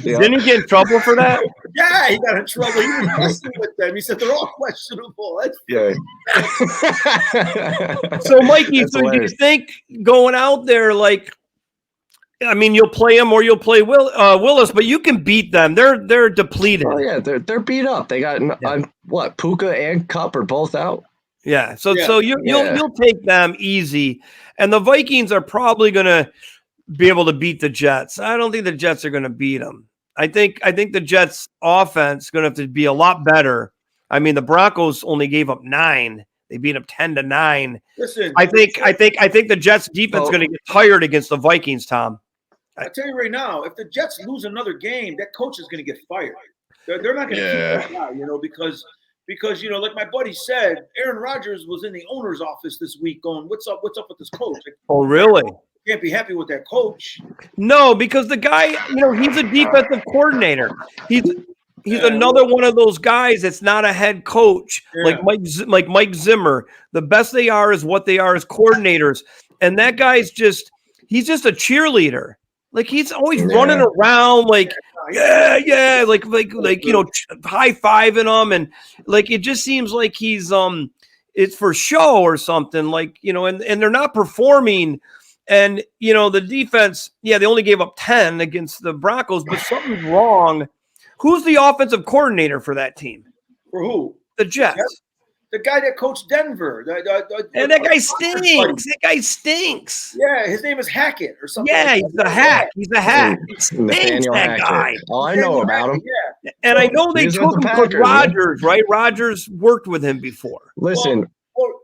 Didn't he get in trouble for that? Yeah, he got in trouble. He was messing with them. He said they're all questionable. So, Mikey, do you think going out there, like, I mean, you'll play him or you'll play Willis, but you can beat them. They're depleted. Oh yeah, they're beat up. They got what? Puka and Cup are both out. Yeah, so you'll take them easy, and the Vikings are probably going to be able to beat the Jets. I don't think the Jets are going to beat them. I think the Jets' offense is going to have to be a lot better. I mean, the Broncos only gave up 9. They beat them 10-9. Listen, I think the Jets' defense is going to get tired against the Vikings, Tom. I tell you right now, if the Jets lose another game, that coach is going to get fired. They're not going to keep that guy, because like my buddy said, Aaron Rodgers was in the owner's office this week going, what's up with this coach? Like, oh, really? Can't be happy with that coach. No, because the guy, he's a defensive coordinator. He's another one of those guys that's not a head coach, like Mike Zimmer. The best they are is what they are as coordinators. And that guy's he's just a cheerleader. Like, he's always running around like high-fiving them, and like it just seems like he's it's for show or something, like, and they're not performing. And the defense, they only gave up 10 against the Broncos, but something's wrong. Who's the offensive coordinator for that team? For who? The Jets. The guy that coached Denver. And that guy stinks. That guy stinks. Yeah, his name is Hackett or something. Yeah, he's a hack. He's a hack. He stinks, that guy. Oh, I know about him. Yeah. And I know they took him because Rodgers, right? Rodgers worked with him before. Listen. Well,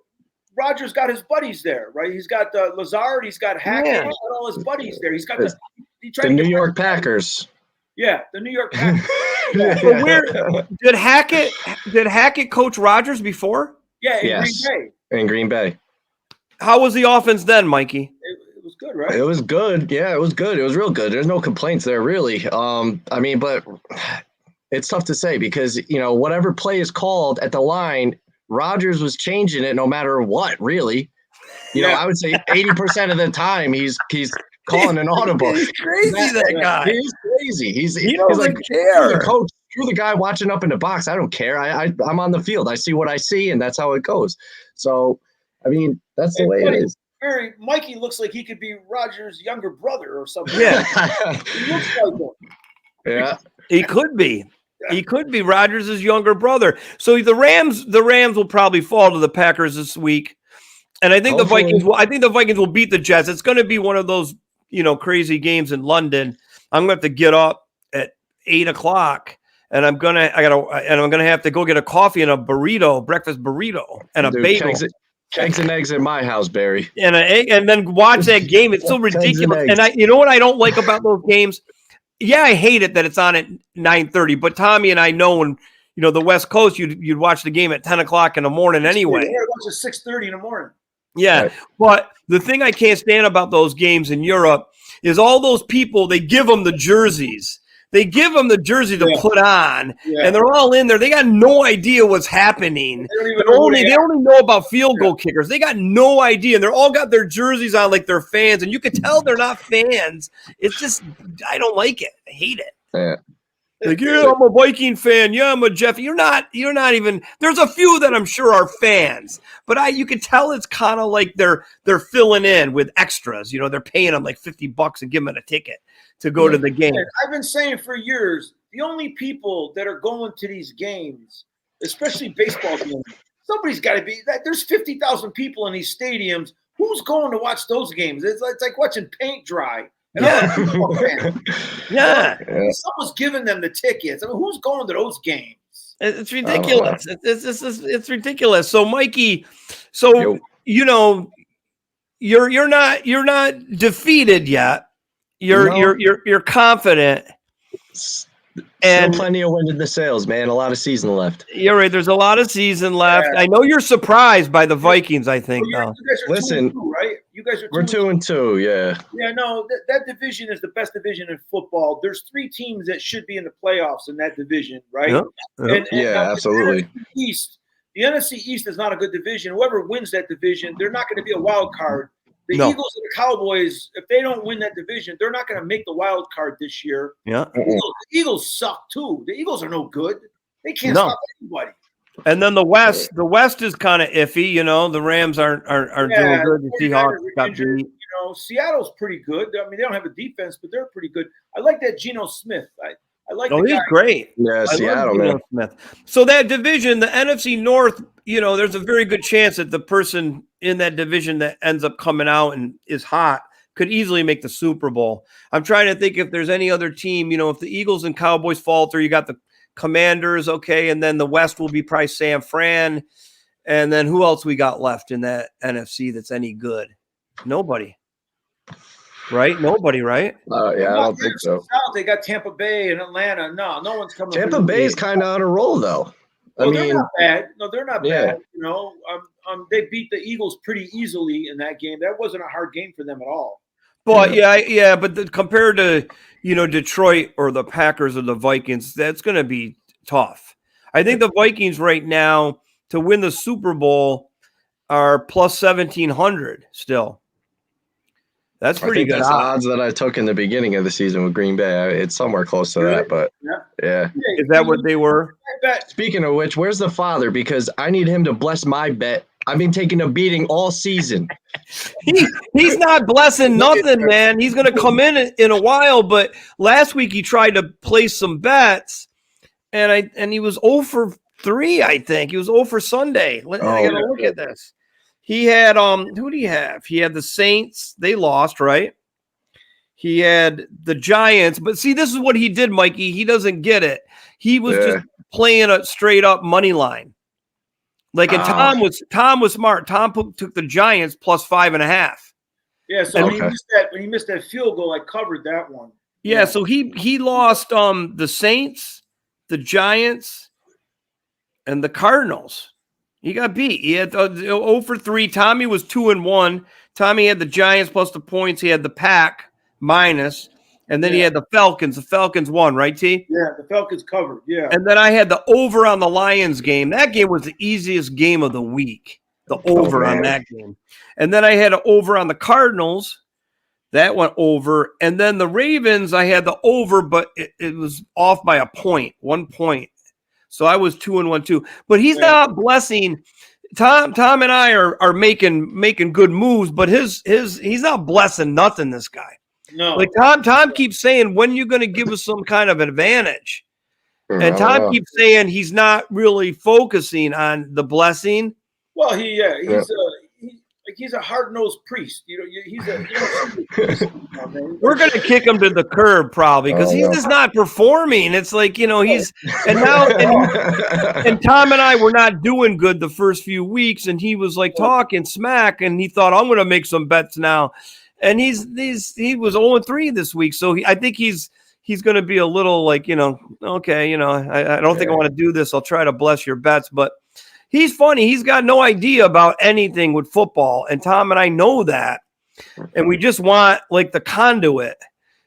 Rodgers got his buddies there, right? He's got Lazard. He's got Hackett. He's got all his buddies there. He's got the New York Packers. Yeah, the New York Packers. So did Hackett coach Rodgers before? Yeah, Green Bay. In Green Bay. How was the offense then, Mikey? It was good, right? It was good. Yeah, it was good. It was real good. There's no complaints there, really. I mean, but it's tough to say because, whatever play is called at the line, Rodgers was changing it no matter what, really. I would say 80% of the time he's calling an audible. He's crazy, that guy. He's crazy. He doesn't like, care. You're the coach, you're the guy watching up in the box. I don't care. I'm on the field. I see what I see, and that's how it goes. So, I mean, that's the way it is. Mikey looks like he could be Rodgers' younger brother or something. Yeah. He looks like him. Yeah. He could be. He could be Rodgers' younger brother. So the Rams will probably fall to the Packers this week. And I think the Vikings will beat the Jets. It's going to be one of those, crazy games in London. I'm going to have to get up at 8:00 and I'm going to have to go get a coffee and a breakfast burrito and a bagel. Eggs and eggs in my house, Barry. And an egg, and then watch that game. It's so ridiculous. And you know what I don't like about those games? Yeah, I hate it that it's on at 9:30. But Tommy and I know when the West Coast, you'd watch the game at 10:00 in the morning anyway. Yeah, it was at 6:30 in the morning. Yeah, right. But the thing I can't stand about those games in Europe is all those people. They give them the jerseys. They give them the jersey to put on, and they're all in there. They got no idea what's happening. They only know about field goal kickers. They got no idea, and they're all got their jerseys on like they're fans, and you can tell they're not fans. It's just I don't like it. I hate it. Yeah. Like, I'm a Viking fan. Yeah, I'm a Jeff. You're not even. There's a few that I'm sure are fans, but you can tell it's kind of like they're filling in with extras. They're paying them like $50 and giving them a ticket to go to the game. I've been saying for years, the only people that are going to these games, especially baseball games, somebody's got to be. There's 50,000 people in these stadiums who's going to watch those games? It's like watching paint dry. And Yeah. I'm a football fan. Yeah. Someone's giving them the tickets. I mean, who's going to those games? It's ridiculous. It's ridiculous. So, Mikey, you know, you're not defeated yet. You're confident. And still plenty of wind in the sails, man. A lot of season left. You're right. There's a lot of season left. I know you're surprised by the Vikings. I think. Well, you guys are listen, 2-2, right? You guys are we're 2-2. Yeah. Yeah. No, that division is the best division in football. There's 3 teams that should be in the playoffs in that division, right? Yep. And absolutely. The NFC East is not a good division. Whoever wins that division, they're not going to be a wild card. The Eagles and the Cowboys, if they don't win that division, they're not going to make the wild card this year. Yeah. The Eagles suck too. The Eagles are no good. They can't stop anybody. And then the West is kind of iffy. You know, the Rams aren't doing good. The Seahawks got beat. You know, Seattle's pretty good. I mean, they don't have a defense, but they're pretty good. I like that Geno Smith. I like. Oh, he's great. Yeah, Seattle, man. Smith. So that division, the NFC North, you know, there's a very good chance that the person in that division that ends up coming out and is hot could easily make the Super Bowl. I'm trying to think if there's any other team, you know, if the Eagles and Cowboys falter, you got the Commanders, okay, and then the West will be probably San Fran. And then who else we got left in that NFC that's any good? Nobody. Right? Nobody, right? Yeah, I don't think so. South, they got Tampa Bay and Atlanta. No one's coming. Tampa Bay is kind of on a roll, though. They're not bad. No, they're not bad. You know, they beat the Eagles pretty easily in that game. That wasn't a hard game for them at all. But but compared to, you know, Detroit or the Packers or the Vikings, that's going to be tough. I think the Vikings right now to win the Super Bowl are plus 1,700 still. That's pretty good. That's odds that I took in the beginning of the season with Green Bay. It's somewhere close to that, but yeah. Is that what they were? Speaking of which, where's the father? Because I need him to bless my bet. I've been taking a beating all season. He's not blessing nothing, man. He's going to come in a while, but last week he tried to place some bets, and he was 0 for 3, I think. He was 0 for Sunday. I got to look at this. He had who do you have? He had the Saints. They lost, right? He had the Giants. But see, this is what he did, Mikey. He doesn't get it. He was just playing a straight up money line. Like, and Tom was smart. Tom took the Giants plus 5.5. Yeah, so when he missed that field goal, I covered that one. Yeah, so he lost the Saints, the Giants, and the Cardinals. He got beat. He had 0 for 3. Tommy was 2-1. Tommy had the Giants plus the points. He had the Pack minus. And then he had the Falcons. The Falcons won, right, T? Yeah, the Falcons covered, yeah. And then I had the over on the Lions game. That game was the easiest game of the week, the over on that game. And then I had an over on the Cardinals. That went over. And then the Ravens, I had the over, but it was off by 1 point. So I was 2-1 too. But he's not blessing. Tom and I are making good moves, but he's not blessing nothing, this guy. No. Like Tom keeps saying, when are you going to give us some kind of advantage? And Tom keeps saying he's not really focusing on the blessing. Well, he's a hard-nosed priest. You know, We're going to kick him to the curb probably because he's just not performing. It's like, you know, and Tom and I were not doing good the first few weeks, and he was like talking smack, and he thought, I'm going to make some bets now. And he was 0-3 this week, so I think he's going to be a little like, you know, okay, you know, I don't think I want to do this. I'll try to bless your bets, but he's funny. He's got no idea about anything with football, and Tom and I know that, and we just want like the conduit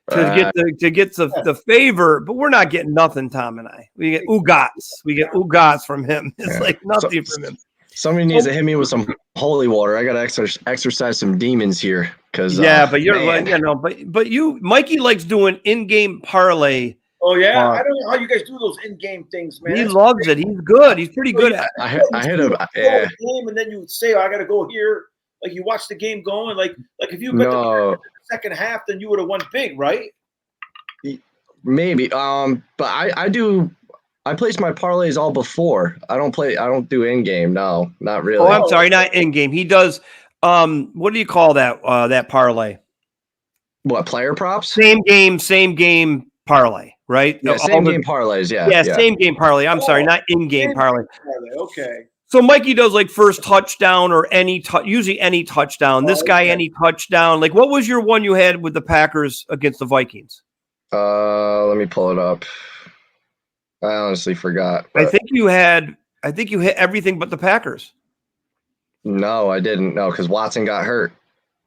to get the favor, but we're not getting nothing. Tom and I, we get ugats from him. It's like nothing from him. Somebody needs to hit me with some holy water. I got to exercise some demons here. But you're like, you know, but Mikey likes doing in-game parlay. Oh yeah, I don't know how you guys do those in-game things, man. He loves it. He's good. He's pretty good at it. I hit a game, and then you would say, I got to go here. Like you watch the game going. Like if you got the second half, then you would have won big, right? Maybe. But I do. I place my parlays all before. I don't do in game. No, not really. Oh, I'm sorry, not in game. He does what do you call that? That parlay? What, player props? Same game parlay, right? Yeah, same game parlays. Yeah, same game parlay. I'm sorry, not in-game parlay. Okay. So Mikey does like first touchdown or usually any touchdown. This guy, any touchdown. Like, what was your one you had with the Packers against the Vikings? Let me pull it up. I honestly forgot. I think you hit everything but the Packers. No, I didn't. No, because Watson got hurt.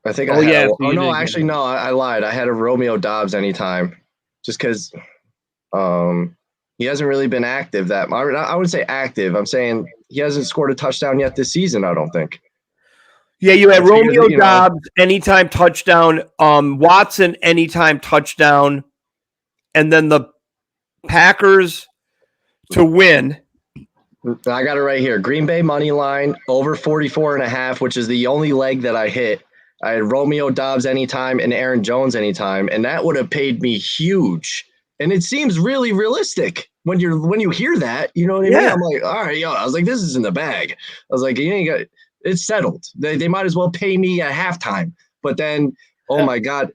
I think I lied. I had a Romeo Dobbs anytime, just because he hasn't really been active. I wouldn't say active. I'm saying he hasn't scored a touchdown yet this season, I don't think. Yeah, you had Romeo Dobbs, anytime touchdown, Watson, anytime touchdown, and then the Packers to win. I got it right here. Green Bay money line over 44.5, which is the only leg that I hit. I had Romeo Dobbs anytime and Aaron Jones anytime, and that would have paid me huge. And it seems really realistic when you hear that. You know what I mean? I'm like, all right, I was like, this is in the bag. I was like, you ain't got it's settled. They might as well pay me at halftime. But then, oh my God,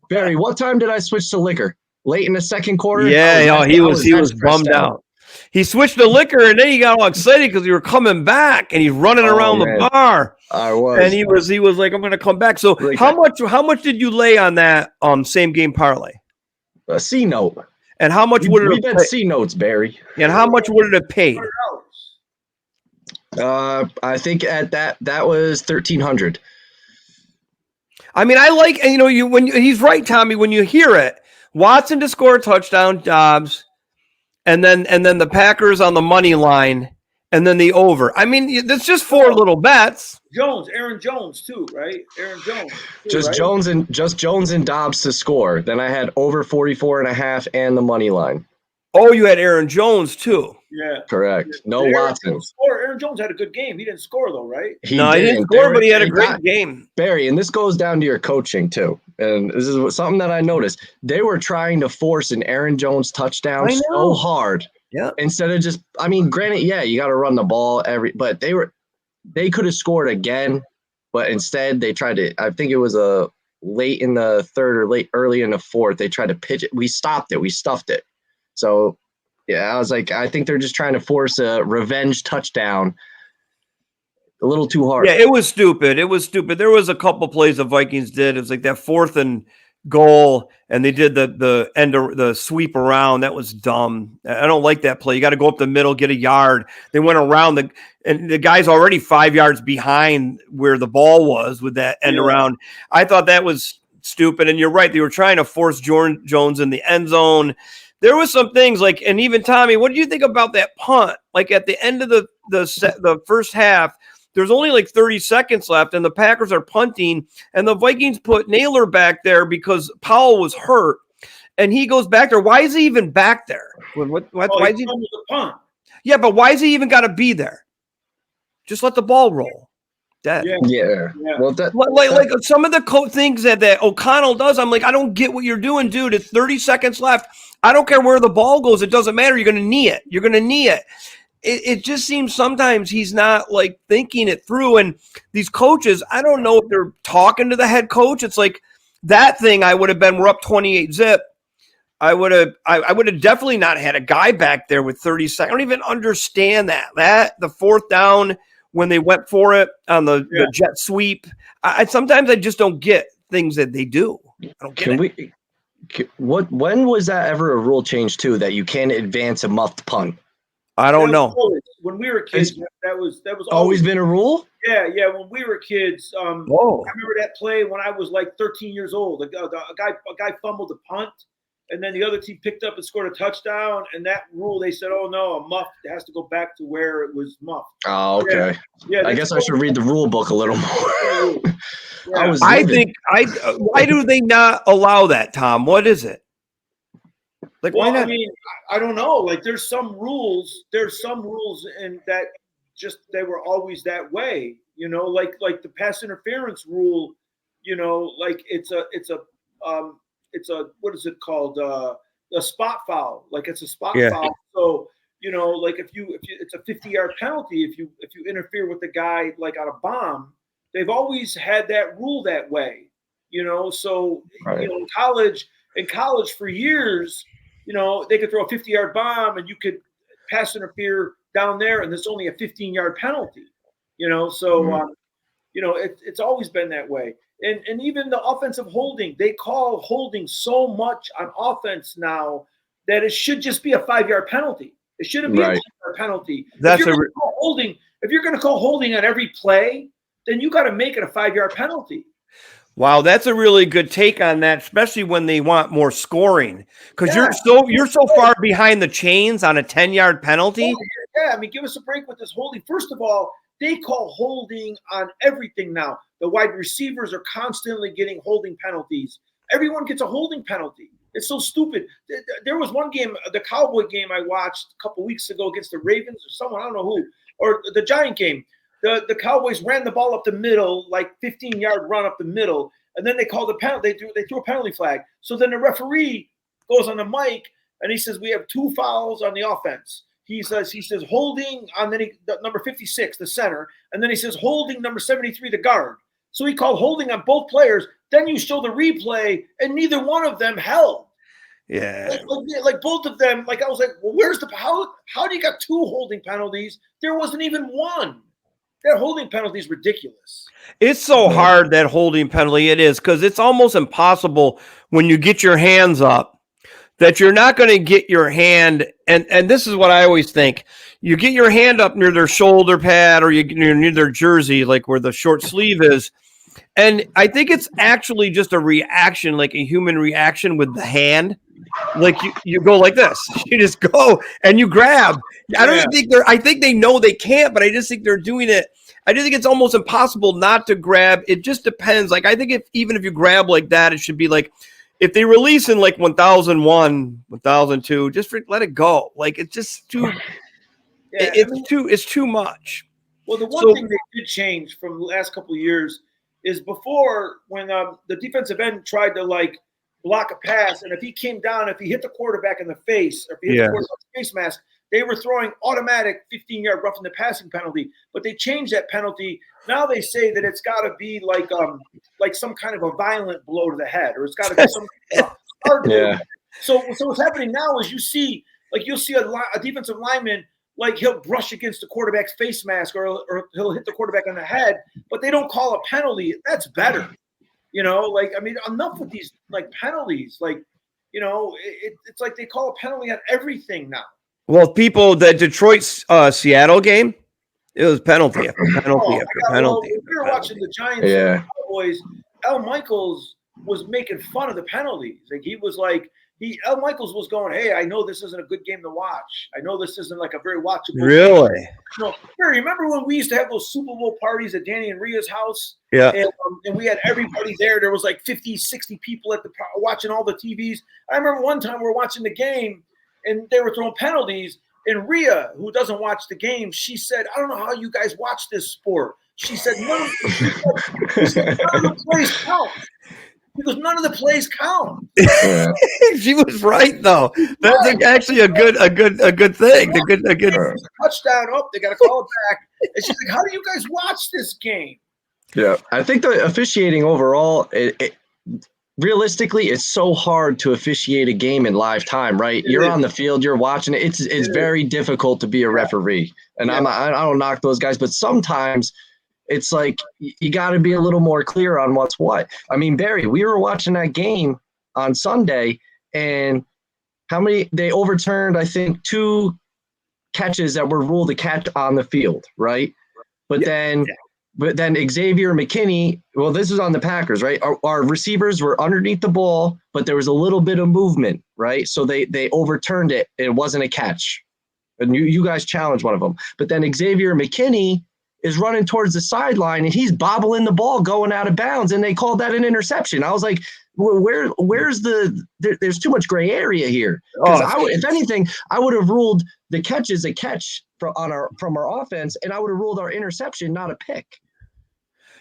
Barry, what time did I switch to liquor? Late in the second quarter? Yeah, he was bummed out. He switched to liquor, and then he got all excited because we were coming back, and he's running around the bar. I was, and he was like, "I'm going to come back." So, like, how much did you lay on that same game parlay? A C note. And how much would it? We bet C notes, Barry. And how much would it have paid? I think at that was $1,300. I mean, I like, and he's right, Tommy. When you hear it, Watson to score a touchdown, Dobbs. And then the Packers on the money line, and then the over. I mean, that's just 4 little bets. Aaron Jones too, right? Aaron Jones. Just Jones and Dobbs to score. Then I had over 44.5 and the money line. Oh, you had Aaron Jones too. Yeah, correct. No Watson. Aaron Jones had a good game. He didn't score though, right? He didn't score, but he had a great game. Barry, and this goes down to your coaching too. And this is something that I noticed. They were trying to force an Aaron Jones touchdown so hard. Yeah. Instead of just, I mean, granted, you got to run the ball but they could have scored again, but instead they tried to. I think it was late in the third or early in the fourth. They tried to pitch it. We stopped it. We stuffed it. So. Yeah, I was like, I think they're just trying to force a revenge touchdown a little too hard. Yeah, it was stupid. There was a couple plays the Vikings did. It was like that 4th and goal, and they did the sweep around. That was dumb. I don't like that play. You got to go up the middle, get a yard. They went around and the guy's already 5 yards behind where the ball was with that end around. I thought that was stupid. And you're right. They were trying to force Jones in the end zone. There was some things like, and even Tommy, what do you think about that punt? Like at the end of the first half, there's only like 30 seconds left, and the Packers are punting, and the Vikings put Naylor back there because Powell was hurt, and he goes back there. Why is he even back there? Why is he the punt? Yeah, but why is he even got to be there? Just let the ball roll. Dead. Yeah. Well, like some of the things that O'Connell does, I'm like, I don't get what you're doing, dude. It's 30 seconds left. I don't care where the ball goes. It doesn't matter. You're going to knee it. It just seems sometimes he's not like thinking it through. And these coaches, I don't know if they're talking to the head coach. It's like that thing. We're up 28-0. I would have definitely not had a guy back there with 30 seconds. I don't even understand that the 4th down when they went for it on the jet sweep. Sometimes I just don't get things that they do. I don't get it. When was that ever a rule change too, that you can't advance a muffed punt? I don't know. When we were kids, that was always been a rule. Yeah. When we were kids, I remember that play when I was like 13 years old. A guy fumbled a punt, and then the other team picked up and scored a touchdown. And that rule, they said, "Oh no, a muff has to go back to where it was muffed." Oh, okay. Yeah. I guess I should read the rule book a little more. Yeah. Why do they not allow that, Tom? What is it? Like, why not? I mean, I don't know. Like, there's some rules in that just they were always that way. Like the pass interference rule. Like it's a what is it called? A spot foul. Like it's a spot foul. So like if you it's a 50-yard penalty if you interfere with the guy like on a bomb. they've always had that rule that way, you know. So Right. you know, in college for years, you know, they could throw a 50-yard bomb and you could pass interfere down there, and there's only a 15-yard penalty, you know. So you know, it's always been that way. And even the offensive holding, they call holding so much on offense now that it should just be a 5-yard penalty. It shouldn't be a 10-yard penalty. That's if you're going to call holding on every play, then you got to make it a 5-yard penalty. Wow, that's a really good take on that, especially when they want more scoring, because you're so far behind the chains on a 10-yard penalty. Yeah, I mean, give us a break with this holding. First of all, they call holding on everything now. The wide receivers are constantly getting holding penalties. Everyone gets a holding penalty. It's so stupid. There was one game, the Cowboy game I watched a couple weeks ago against the Ravens or someone, I don't know who, or the Giant game. The Cowboys ran the ball up the middle, like 15-yard run up the middle, and then they called a penalty. They threw a penalty flag. So then the referee goes on the mic and he says, we have 2 fouls on the offense. He says holding on number 56, the center, and then he says holding number 73, the guard. So he called holding on both players. Then you show the replay, and neither one of them held. Yeah, like both of them. Like I was like, well, where's the how do you got 2 holding penalties? There wasn't even one. That holding penalty is ridiculous. It's so hard, that holding penalty. It is, because it's almost impossible when you get your hands up that you're not going to get your hand. And this is what I always think. You get your hand up near their shoulder pad or near their jersey, like where the short sleeve is. And I think it's actually just a reaction, like a human reaction with the hand. Like you go like this. You just go and you grab. I think they know they can't, but I just think they're doing it. I just think it's almost impossible not to grab. It just depends. Like, I think even if you grab like that, it should be like, if they release in like 1001, 1002, just let it go. Like, it's just too, it's too much. Well, the one thing they did change from the last couple of years is before, when the defensive end tried to like block a pass, and if he came down, if he hit the quarterback in the face, or if he hit the quarterback's face mask, they were throwing automatic 15-yard roughing the passing penalty. But they changed that penalty. Now they say that it's got to be like some kind of a violent blow to the head, or it's got to be some hard blow. So what's happening now is you'll see a defensive lineman, like, he'll brush against the quarterback's face mask, or he'll hit the quarterback on the head, but they don't call a penalty. That's better. You know, like, I mean, enough with these like penalties. Like, you know, it's like they call a penalty on everything now. Well, the Detroit Seattle game, it was penalty after penalty after penalty. When we were watching the Giants and the Cowboys, Al Michaels was making fun of the penalties. Like, he was like, Al Michaels was going, hey, I know this isn't a good game to watch. I know this isn't like a very watchable Really? game. You know, remember when we used to have those Super Bowl parties at Danny and Rhea's house? Yeah. And we had everybody there. There was like 50, 60 people watching all the TVs. I remember one time we were watching the game, and they were throwing penalties. And Rhea, who doesn't watch the game, she said, I don't know how you guys watch this sport. She said, none of the plays count. Because none of the plays count. She was right, though. That's actually a good thing. A good touchdown up. They got to call it back. And she's like, "How do you guys watch this game?" Yeah, I think the officiating overall, realistically, it's so hard to officiate a game in live time, right? You're on the field, you're watching it. It's very difficult to be a referee, and I don't knock those guys, but sometimes it's like you got to be a little more clear on what's what. I mean, Barry, we were watching that game on Sunday, and they overturned, I think, 2 catches that were ruled a catch on the field, right? But then Xavier McKinney, well, this is on the Packers, right? Our receivers were underneath the ball, but there was a little bit of movement, right? So they overturned it. It wasn't a catch. And you guys challenged one of them. But then Xavier McKinney is running towards the sideline, and he's bobbling the ball going out of bounds, and they called that an interception. I was like, well, where's there's too much gray area here. If anything, I would have ruled the catch as a catch from our offense, and I would have ruled our interception not a pick.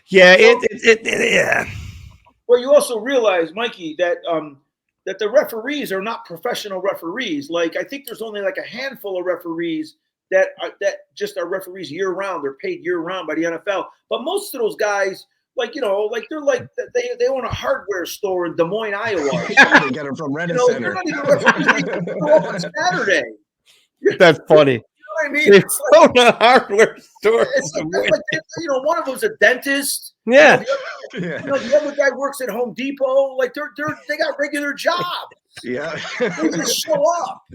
Yeah, Well, you also realize, Mikey, that the referees are not professional referees. Like, I think there's only like a handful of referees that just are referees year round. They're paid year round by the NFL. But most of those guys, like, you know, like they're like they own a hardware store in Des Moines, Iowa. They get them from Reddit Center. They're not even referees. They show up on Saturday. That's funny. You know what I mean? They own a hardware store. It's like, you know, one of them's a dentist. Yeah. You know, the other guy works at Home Depot. Like they got regular jobs. Yeah. They just show up.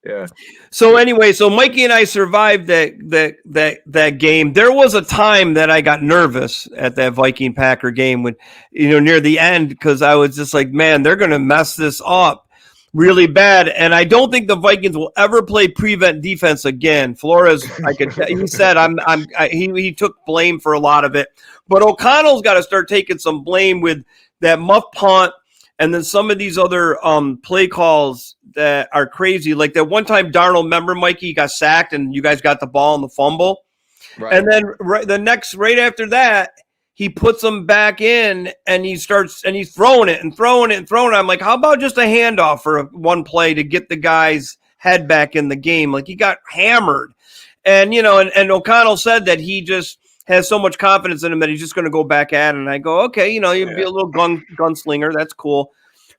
Yeah. So anyway, so Mikey and I survived that game. There was a time that I got nervous at that Viking Packer game when, you know, near the end, because I was just like, man, they're going to mess this up really bad. And I don't think the Vikings will ever play prevent defense again. Flores, he said, he took blame for a lot of it, but O'Connell's got to start taking some blame with that muff punt. And then some of these other play calls that are crazy. Like that one time Darnold, remember, Mikey, got sacked and you guys got the ball in the fumble. Right. And then right after that, he puts them back in and he's throwing it. I'm like, how about just a handoff for one play to get the guy's head back in the game? Like he got hammered. And, you know, and O'Connell said that he just has so much confidence in him that he's just going to go back at it. And I go, okay, you know, you'd be a little gunslinger. That's cool.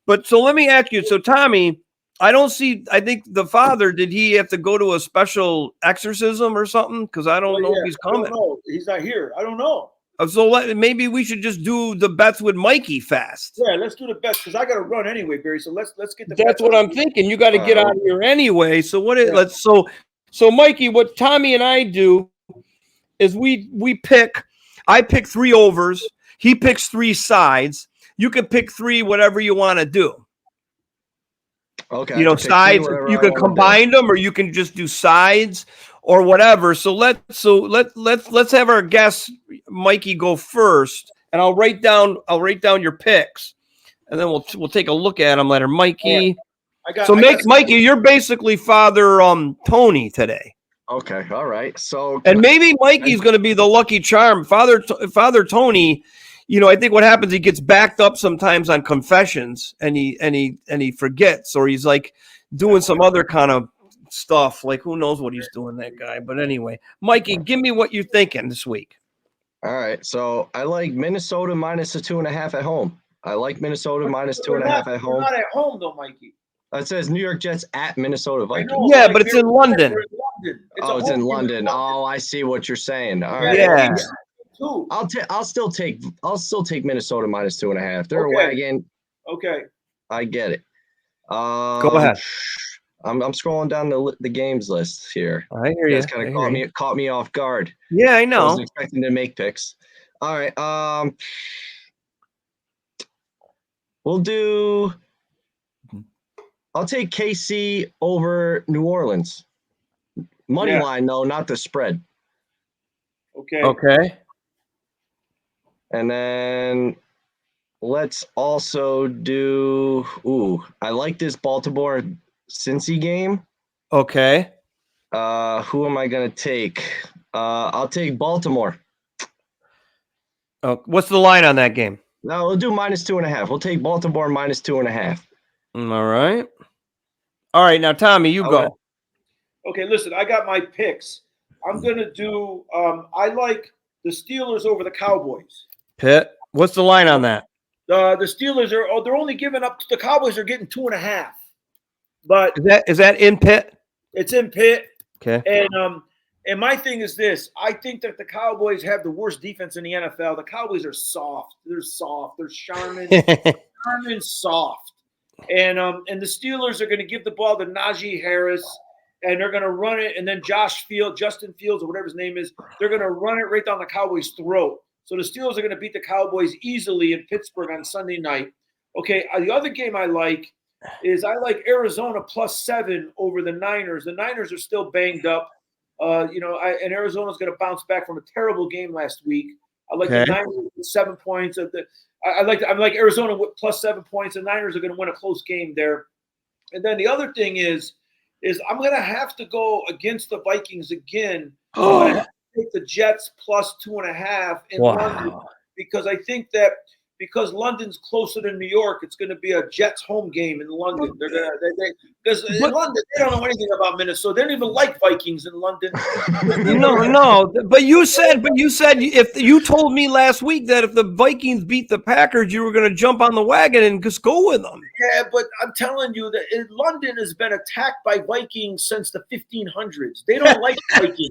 But so let me ask you. So Tommy, I think the father, did he have to go to a special exorcism or something? Because I don't know if he's coming. I don't know. He's not here. I don't know. So maybe we should just do the bets with Mikey fast. Yeah, let's do the bets because I got to run anyway, Barry. So let's get the. That's what I'm thinking. You got to get out of here anyway. So so Mikey, what Tommy and I do is I pick 3 overs. He picks 3 sides. You can pick 3, whatever you want to do. Okay. You know, sides. You can combine them, or you can just do sides or whatever. So let's have our guest Mikey go first, and I'll write down your picks, and then we'll take a look at them later. Mikey. Mikey, you're basically Father Tony today. Okay, all right. So, and maybe Mikey's going to be the lucky charm. Father Tony, you know, I think what happens, he gets backed up sometimes on confessions, and he forgets, or he's like doing some other kind of stuff. Like who knows what he's doing, that guy. But anyway, Mikey, give me what you're thinking this week. All right, so I like Minnesota minus a 2.5 at home. I like Minnesota minus 2.5 at home. Not at home though, Mikey. It says New York Jets at Minnesota Vikings. Yeah, but it's in London. It's in London. Oh, I see what you're saying. All right. Yeah. I'll still take Minnesota minus 2.5. They're a wagon. Okay. I get it. Go ahead. I'm scrolling down the games list here. I hear you. It's kind of caught me off guard. Yeah, I know. I was expecting to make picks. All right. I'll take KC over New Orleans. Money line, though, not the spread. Okay. And then let's also do. I like this Baltimore Cincy game. Okay. Who am I gonna take? I'll take Baltimore. Oh, what's the line on that game? No, we'll do minus 2.5. We'll take Baltimore minus 2.5. All right. Now, Tommy, you go. Okay, listen, I got my picks. I'm gonna do. I like the Steelers over the Cowboys. Pitt. What's the line on that? The Steelers are. They're only giving up. The Cowboys are getting 2.5. But is that in Pitt? It's in Pitt. Okay. And my thing is this: I think that the Cowboys have the worst defense in the NFL. The Cowboys are soft. They're soft. They're Charmin soft. And the Steelers are going to give the ball to Najee Harris, and they're going to run it. And then Justin Fields, or whatever his name is, they're going to run it right down the Cowboys' throat. So the Steelers are going to beat the Cowboys easily in Pittsburgh on Sunday night. Okay, the other game I like Arizona +7 over the Niners. The Niners are still banged up. And Arizona's going to bounce back from a terrible game last week. I like the Niners with 7 points. I like Arizona with +7 points. The Niners are going to win a close game there. And then the other thing is I'm going to have to go against the Vikings again. I'm going to have to take the Jets +2.5 in London because I think that because London's closer to New York, it's going to be a Jets home game in London. They're going to because in London they don't know anything about Minnesota. They don't even like Vikings in London. No. But you said if you told me last week that if the Vikings beat the Packers, you were going to jump on the wagon and just go with them. Yeah, but I'm telling you that London has been attacked by Vikings since the 1500s. They don't like Vikings.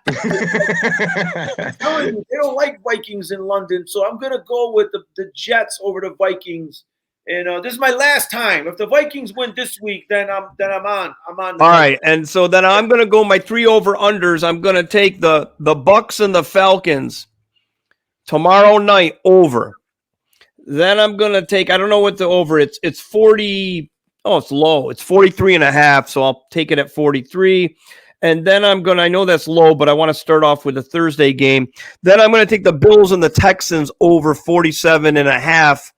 I'm telling you, they don't like Vikings in London, so I'm going to go with the Jets over the Vikings. And this is my last time. If the Vikings win this week, then I'm on. I'm on. All right, and so then I'm going to go my 3 over-unders. I'm going to take the Bucks and the Falcons tomorrow night over. Then I'm going to take, I don't know what the over, it's 40, it's low. It's 43.5, so I'll take it at 43. And then I know that's low, but I want to start off with a Thursday game. Then I'm going to take the Bills and the Texans over 47.5,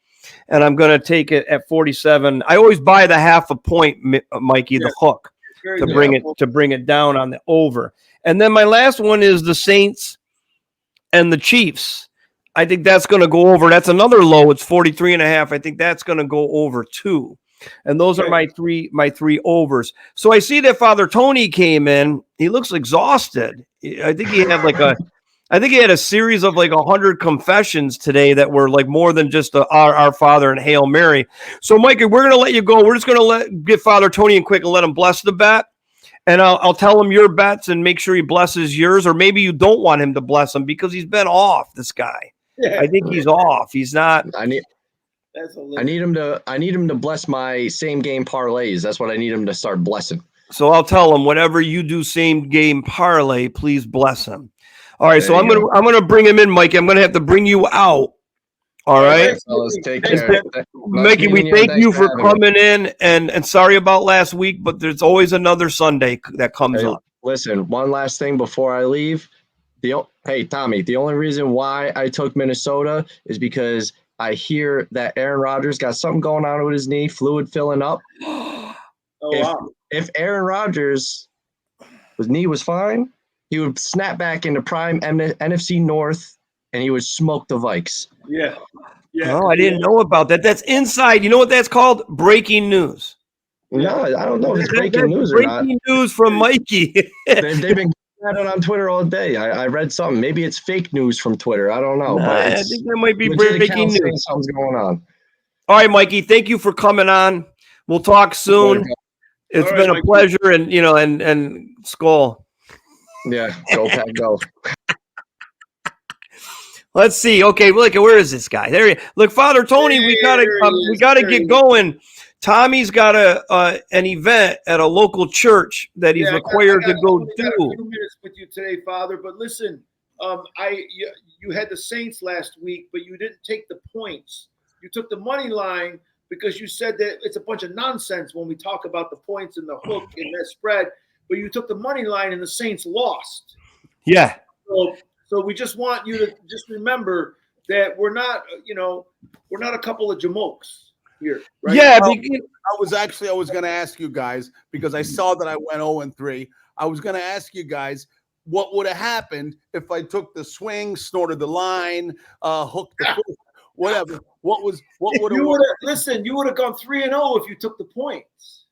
and I'm going to take it at 47. I always buy the half a point, Mikey, the hook, to bring it down on the over. And then my last one is the Saints and the Chiefs. I think that's going to go over. That's another low. It's 43.5. I think that's going to go over too. And those are my three overs. So I see that Father Tony came in. He looks exhausted. I think he had a series of like 100 confessions today that were like more than just our Father and Hail Mary. So Mikey, we're going to let you go. We're just going to get Father Tony in quick and let him bless the bet. And I'll tell him your bets and make sure he blesses yours. Or maybe you don't want him to bless them because he's been off, this guy. Yeah. I think he's off. He's not. I need him to bless my same game parlays. That's what I need him to start blessing. So I'll tell him whenever you do same game parlay, please bless him. All right, so I'm gonna bring him in, Mikey. I'm gonna have to bring you out. All right, fellas, take care. Mikey, we thank you for coming in, and sorry about last week, but there's always another Sunday that comes up. Listen, one last thing before I leave. Hey, Tommy, the only reason why I took Minnesota is because I hear that Aaron Rodgers got something going on with his knee, fluid filling up. If Aaron Rodgers' knee was fine, he would snap back into prime NFC North, and he would smoke the Vikes. Yeah. Oh, I didn't know about that. That's inside. You know what that's called? Breaking news. No, I don't know if it's breaking news or not. Breaking news from Mikey. They've been at it on Twitter all day. I read something. Maybe it's fake news from Twitter. I don't know. But I think that might be breaking news. Something's going on. All right, Mikey. Thank you for coming on. We'll talk soon. It's been a pleasure, and and Skull. Yeah, go Pack, go. Let's see. Okay, look, where is this guy? There he is. Look, Father Tony. We gotta get going. Tommy's got an event at a local church that he's required to go do. I got a few minutes with you today, Father. But listen, you had the Saints last week, but you didn't take the points. You took the money line because you said that it's a bunch of nonsense when we talk about the points and the hook and that spread. But you took the money line and the Saints lost. Yeah. So we just want you to just remember that we're not a couple of jamokes here, right? Yeah, I was going to ask you guys, because I saw that I went 0-3. I was going to ask you guys what would have happened if I took the swing, snorted the line, hooked the foot, whatever. What would have listen? You would have gone 3-0 if you took the points.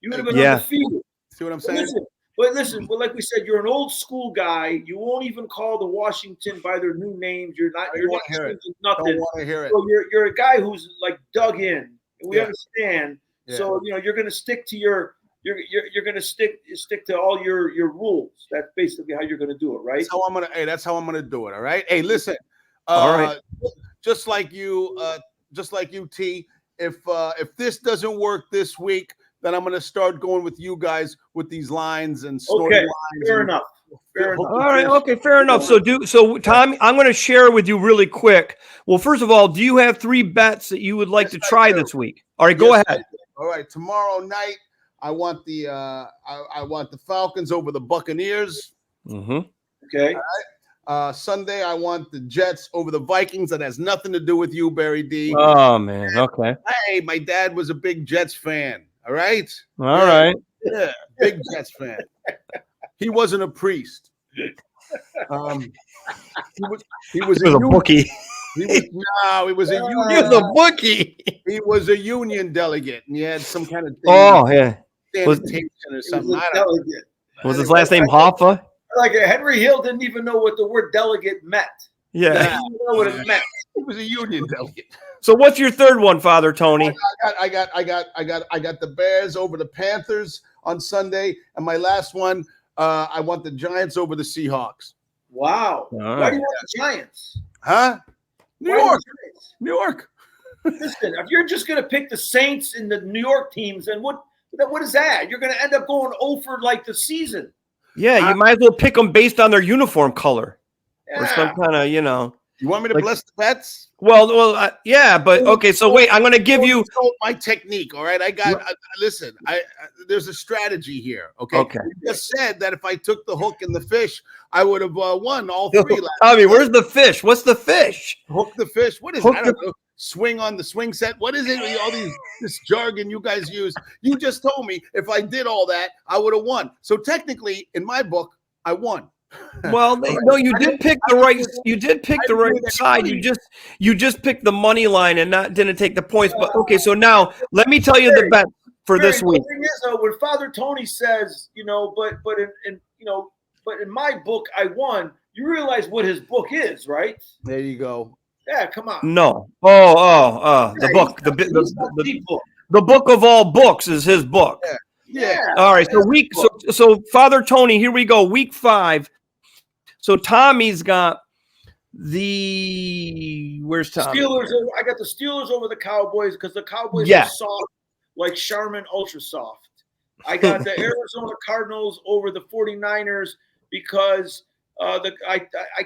You would have been undefeated. See what I'm saying? Listen, like we said, you're an old school guy. You won't even call the Washington by their new names. You're not nothing. Don't want to hear it. So you're a guy who's like dug in. And we understand. Yeah. So you're going to stick to you're going to stick to all your rules. That's basically how you're going to do it, right? That's how I'm gonna do it. All right. Hey, listen. All right. Just like you, T. If this doesn't work this week, then I'm going to start going with you guys with these lines and snorting lines. Fair enough. All right. Okay. Fair enough. So Tommy, I'm going to share with you really quick. Well, first of all, do you have 3 bets that you would like to try this week? All right. Go ahead. All right. Tomorrow night, I want the I want the Falcons over the Buccaneers. Mm-hmm. Okay. All right. Sunday, I want the Jets over the Vikings. That has nothing to do with you, Barry D. Oh man. Okay. Hey, my dad was a big Jets fan. All right. All right. Yeah, big Jets fan. He wasn't a priest. He was a bookie. He was a You're union. the bookie. He was a union delegate, and he had some kind of thing, Oh, yeah. sanitation or something. I don't know. Was his last name Hoffa? Like Henry Hill didn't even know what the word delegate meant. Yeah. He didn't even know what it meant. He was a union delegate. So what's your third one, Father Tony? I got the Bears over the Panthers on Sunday, and my last one, I want the Giants over the Seahawks. Wow. Why do you want the Giants? Huh? New York. Listen, if you're just going to pick the Saints and the New York teams, then what is that? You're going to end up going over like the season. Yeah, you might as well pick them based on their uniform color or Yeah. some kind of, You want me to bless the bets? Well, yeah, but okay. So wait, I'm going to give you my technique. All right, I got. Listen, there's a strategy here. Okay. You just said that if I took the hook and the fish, I would have won all three. Tommy, where's the fish? What's the fish? Hook the fish. What is it? I don't know. Swing on the swing set. What is it? All this jargon you guys use. You just told me if I did all that, I would have won. So technically, in my book, I won. Well, no, you did pick the right. You did pick the right side. You just picked the money line and didn't take the points. But okay, so now let me tell you the bet for this week. The thing is, though, when Father Tony says, but in my book I won. You realize what his book is, right? There you go. Yeah, come on. No. The book. The book of all books is his book. Yeah. All right. So Father Tony, here we go. Week 5. So Tommy's got where's Tommy? Steelers. I got the Steelers over the Cowboys because the Cowboys are soft, like Charmin Ultra Soft. I got the Arizona Cardinals over the 49ers because I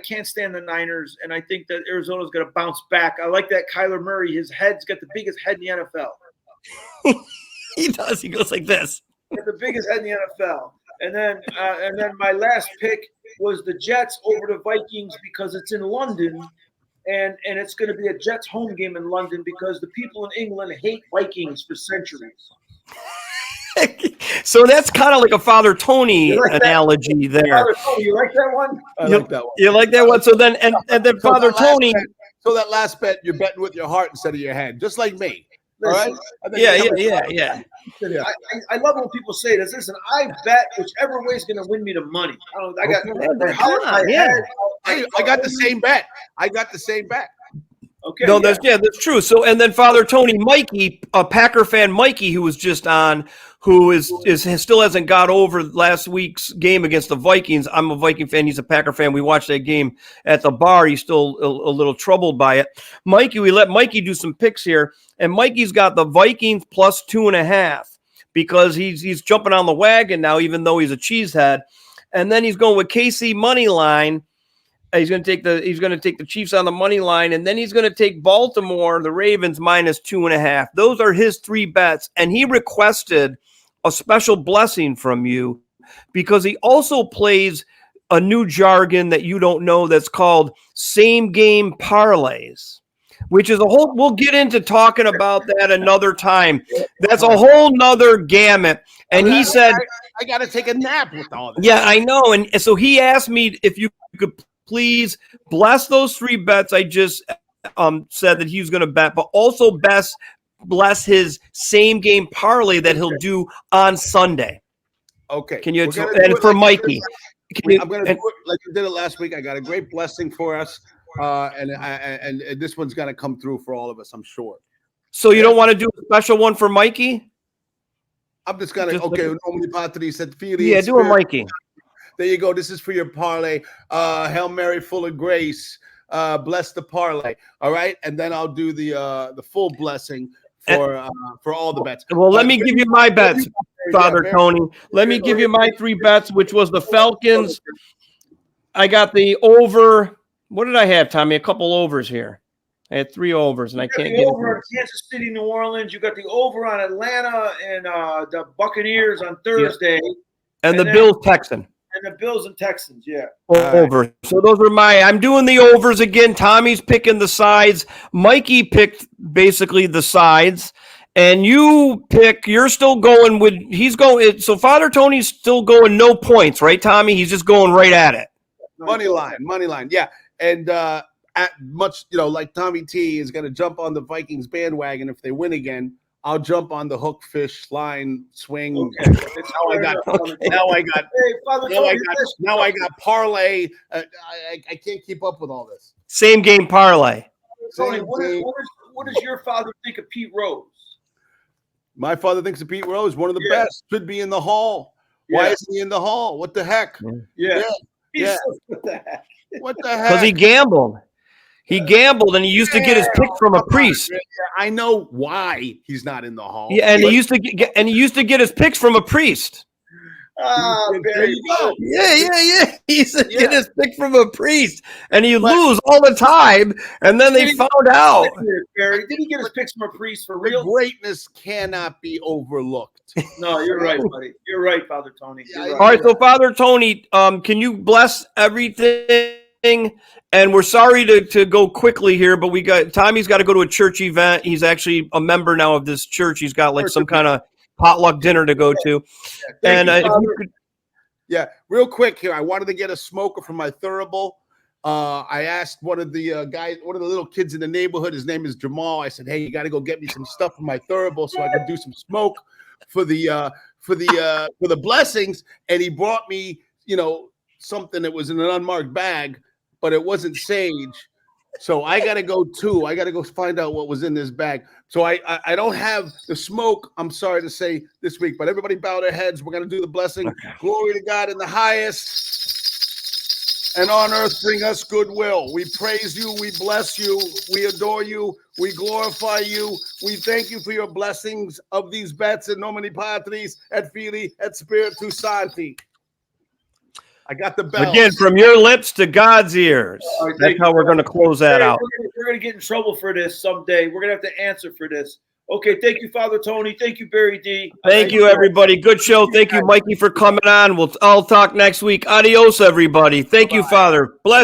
can't stand the Niners, and I think that Arizona's going to bounce back. I like that Kyler Murray. His head's got the biggest head in the NFL. He does. He goes like this. Got the biggest head in the NFL. And then my last pick was the Jets over the Vikings because it's in London, and it's going to be a Jets home game in London because the people in England hate Vikings for centuries. So that's kind of like a Father Tony analogy there. Father Tony, you like that one? I like that one. You like that one? So then, and then Father Tony. So that last bet, you're betting with your heart instead of your head, just like me. All right? Yeah. I love when people say this. Listen, I bet whichever way is going to win me the money. I got I got the same bet. Okay. No, that's true. So, and then Father Tony, Mikey, a Packer fan, Mikey, who was just on, who still hasn't got over last week's game against the Vikings. I'm a Viking fan. He's a Packer fan. We watched that game at the bar. He's still a little troubled by it. Mikey, we let Mikey do some picks here, and Mikey's got the Vikings plus 2.5 because he's jumping on the wagon now, even though he's a cheesehead. And then he's going with KC money line. He's going to take the Chiefs on the money line, and then he's going to take Baltimore, the Ravens, minus 2.5. Those are his 3 bets, and he requested a special blessing from you because he also plays a new jargon that you don't know that's called same game parlays, which is we'll get into talking about that another time. That's a whole nother gamut. And he said, I got to take a nap with all this. Yeah, I know. And so he asked me if you could please bless those 3 bets I just said that he was going to bet, but also bless his same game parlay that he'll do on Sunday. Okay. Can you? And for Mikey, I'm going to do it like you did it last week. I got a great blessing for us, and this one's going to come through for all of us, I'm sure. So you don't want to do a special one for Mikey? I'm just going to. Okay. Normally, Patrice said, yeah, do a Mikey. There you go. This is for your parlay. Hail Mary, full of grace. Bless the parlay. All right, and then I'll do the full blessing for all the bets. Well, let me give you my bets, Father Tony. Let me give you my 3 bets, which was the Falcons. I got the over. What did I have, Tommy? A couple overs here. I had 3 overs, and I can't get over on Kansas City, New Orleans. You got the over on Atlanta and the Buccaneers on Thursday, and the Bills Texan. And the Bills and Texans, yeah. Over. So those are I'm doing the overs again. Tommy's picking the sides. Mikey picked basically the sides. And you're still going with, so Father Tony's still going no points, right, Tommy? He's just going right at it. Money line. Yeah. And at much, you know, like Tommy T is going to jump on the Vikings bandwagon if they win again. I'll jump on the hook, fish, line, swing. Okay. Now I got parlay. I can't keep up with all this. Same game parlay. Tony, what does your father think of Pete Rose? My father thinks of Pete Rose, one of the best. Should be in the Hall. Why is he in the Hall? What the heck? Yeah. What the heck? Because he gambled. He gambled, and he used to get his pick from a priest. I know why he's not in the Hall. Yeah, and he used to get his picks from a priest. There you go. Yeah. He used to get his pick from a priest, and he lose all the time. And then they found out. Barry, did he get his picks from a priest for real? Greatness cannot be overlooked. No, you're right, buddy. You're right, Father Tony. Right. All right, so Father Tony, can you bless everything? And we're sorry to go quickly here, but Tommy's got to go to a church event. He's actually a member now of this church. He's got like some kind of potluck dinner to go to. And real quick here, I wanted to get a smoker for my Thurible. I asked one of the guys, one of the little kids in the neighborhood, his name is Jamal. I said, hey, you got to go get me some stuff for my Thurible so I can do some smoke for the blessings. And he brought me, you know, something that was in an unmarked bag, but it wasn't sage. So I got to go too. I got to go find out what was in this bag. So I don't have the smoke, I'm sorry to say, this week, but everybody bow their heads. We're going to do the blessing. Okay. Glory to God in the highest, and on earth bring us goodwill. We praise you. We bless you. We adore you. We glorify you. We thank you for your blessings of these bets in nomine Patris et Filii et Spiritus Sancti. I got the bell. Again, from your lips to God's ears. Right, that's how we're going to close that out. We're going to get in trouble for this someday. We're going to have to answer for this. Okay, thank you, Father Tony. Thank you, Barry D. Thank you, everybody. Good show. Thank you, Mikey, for coming on. I'll talk next week. Adios, everybody. Thank you, Father. Bless.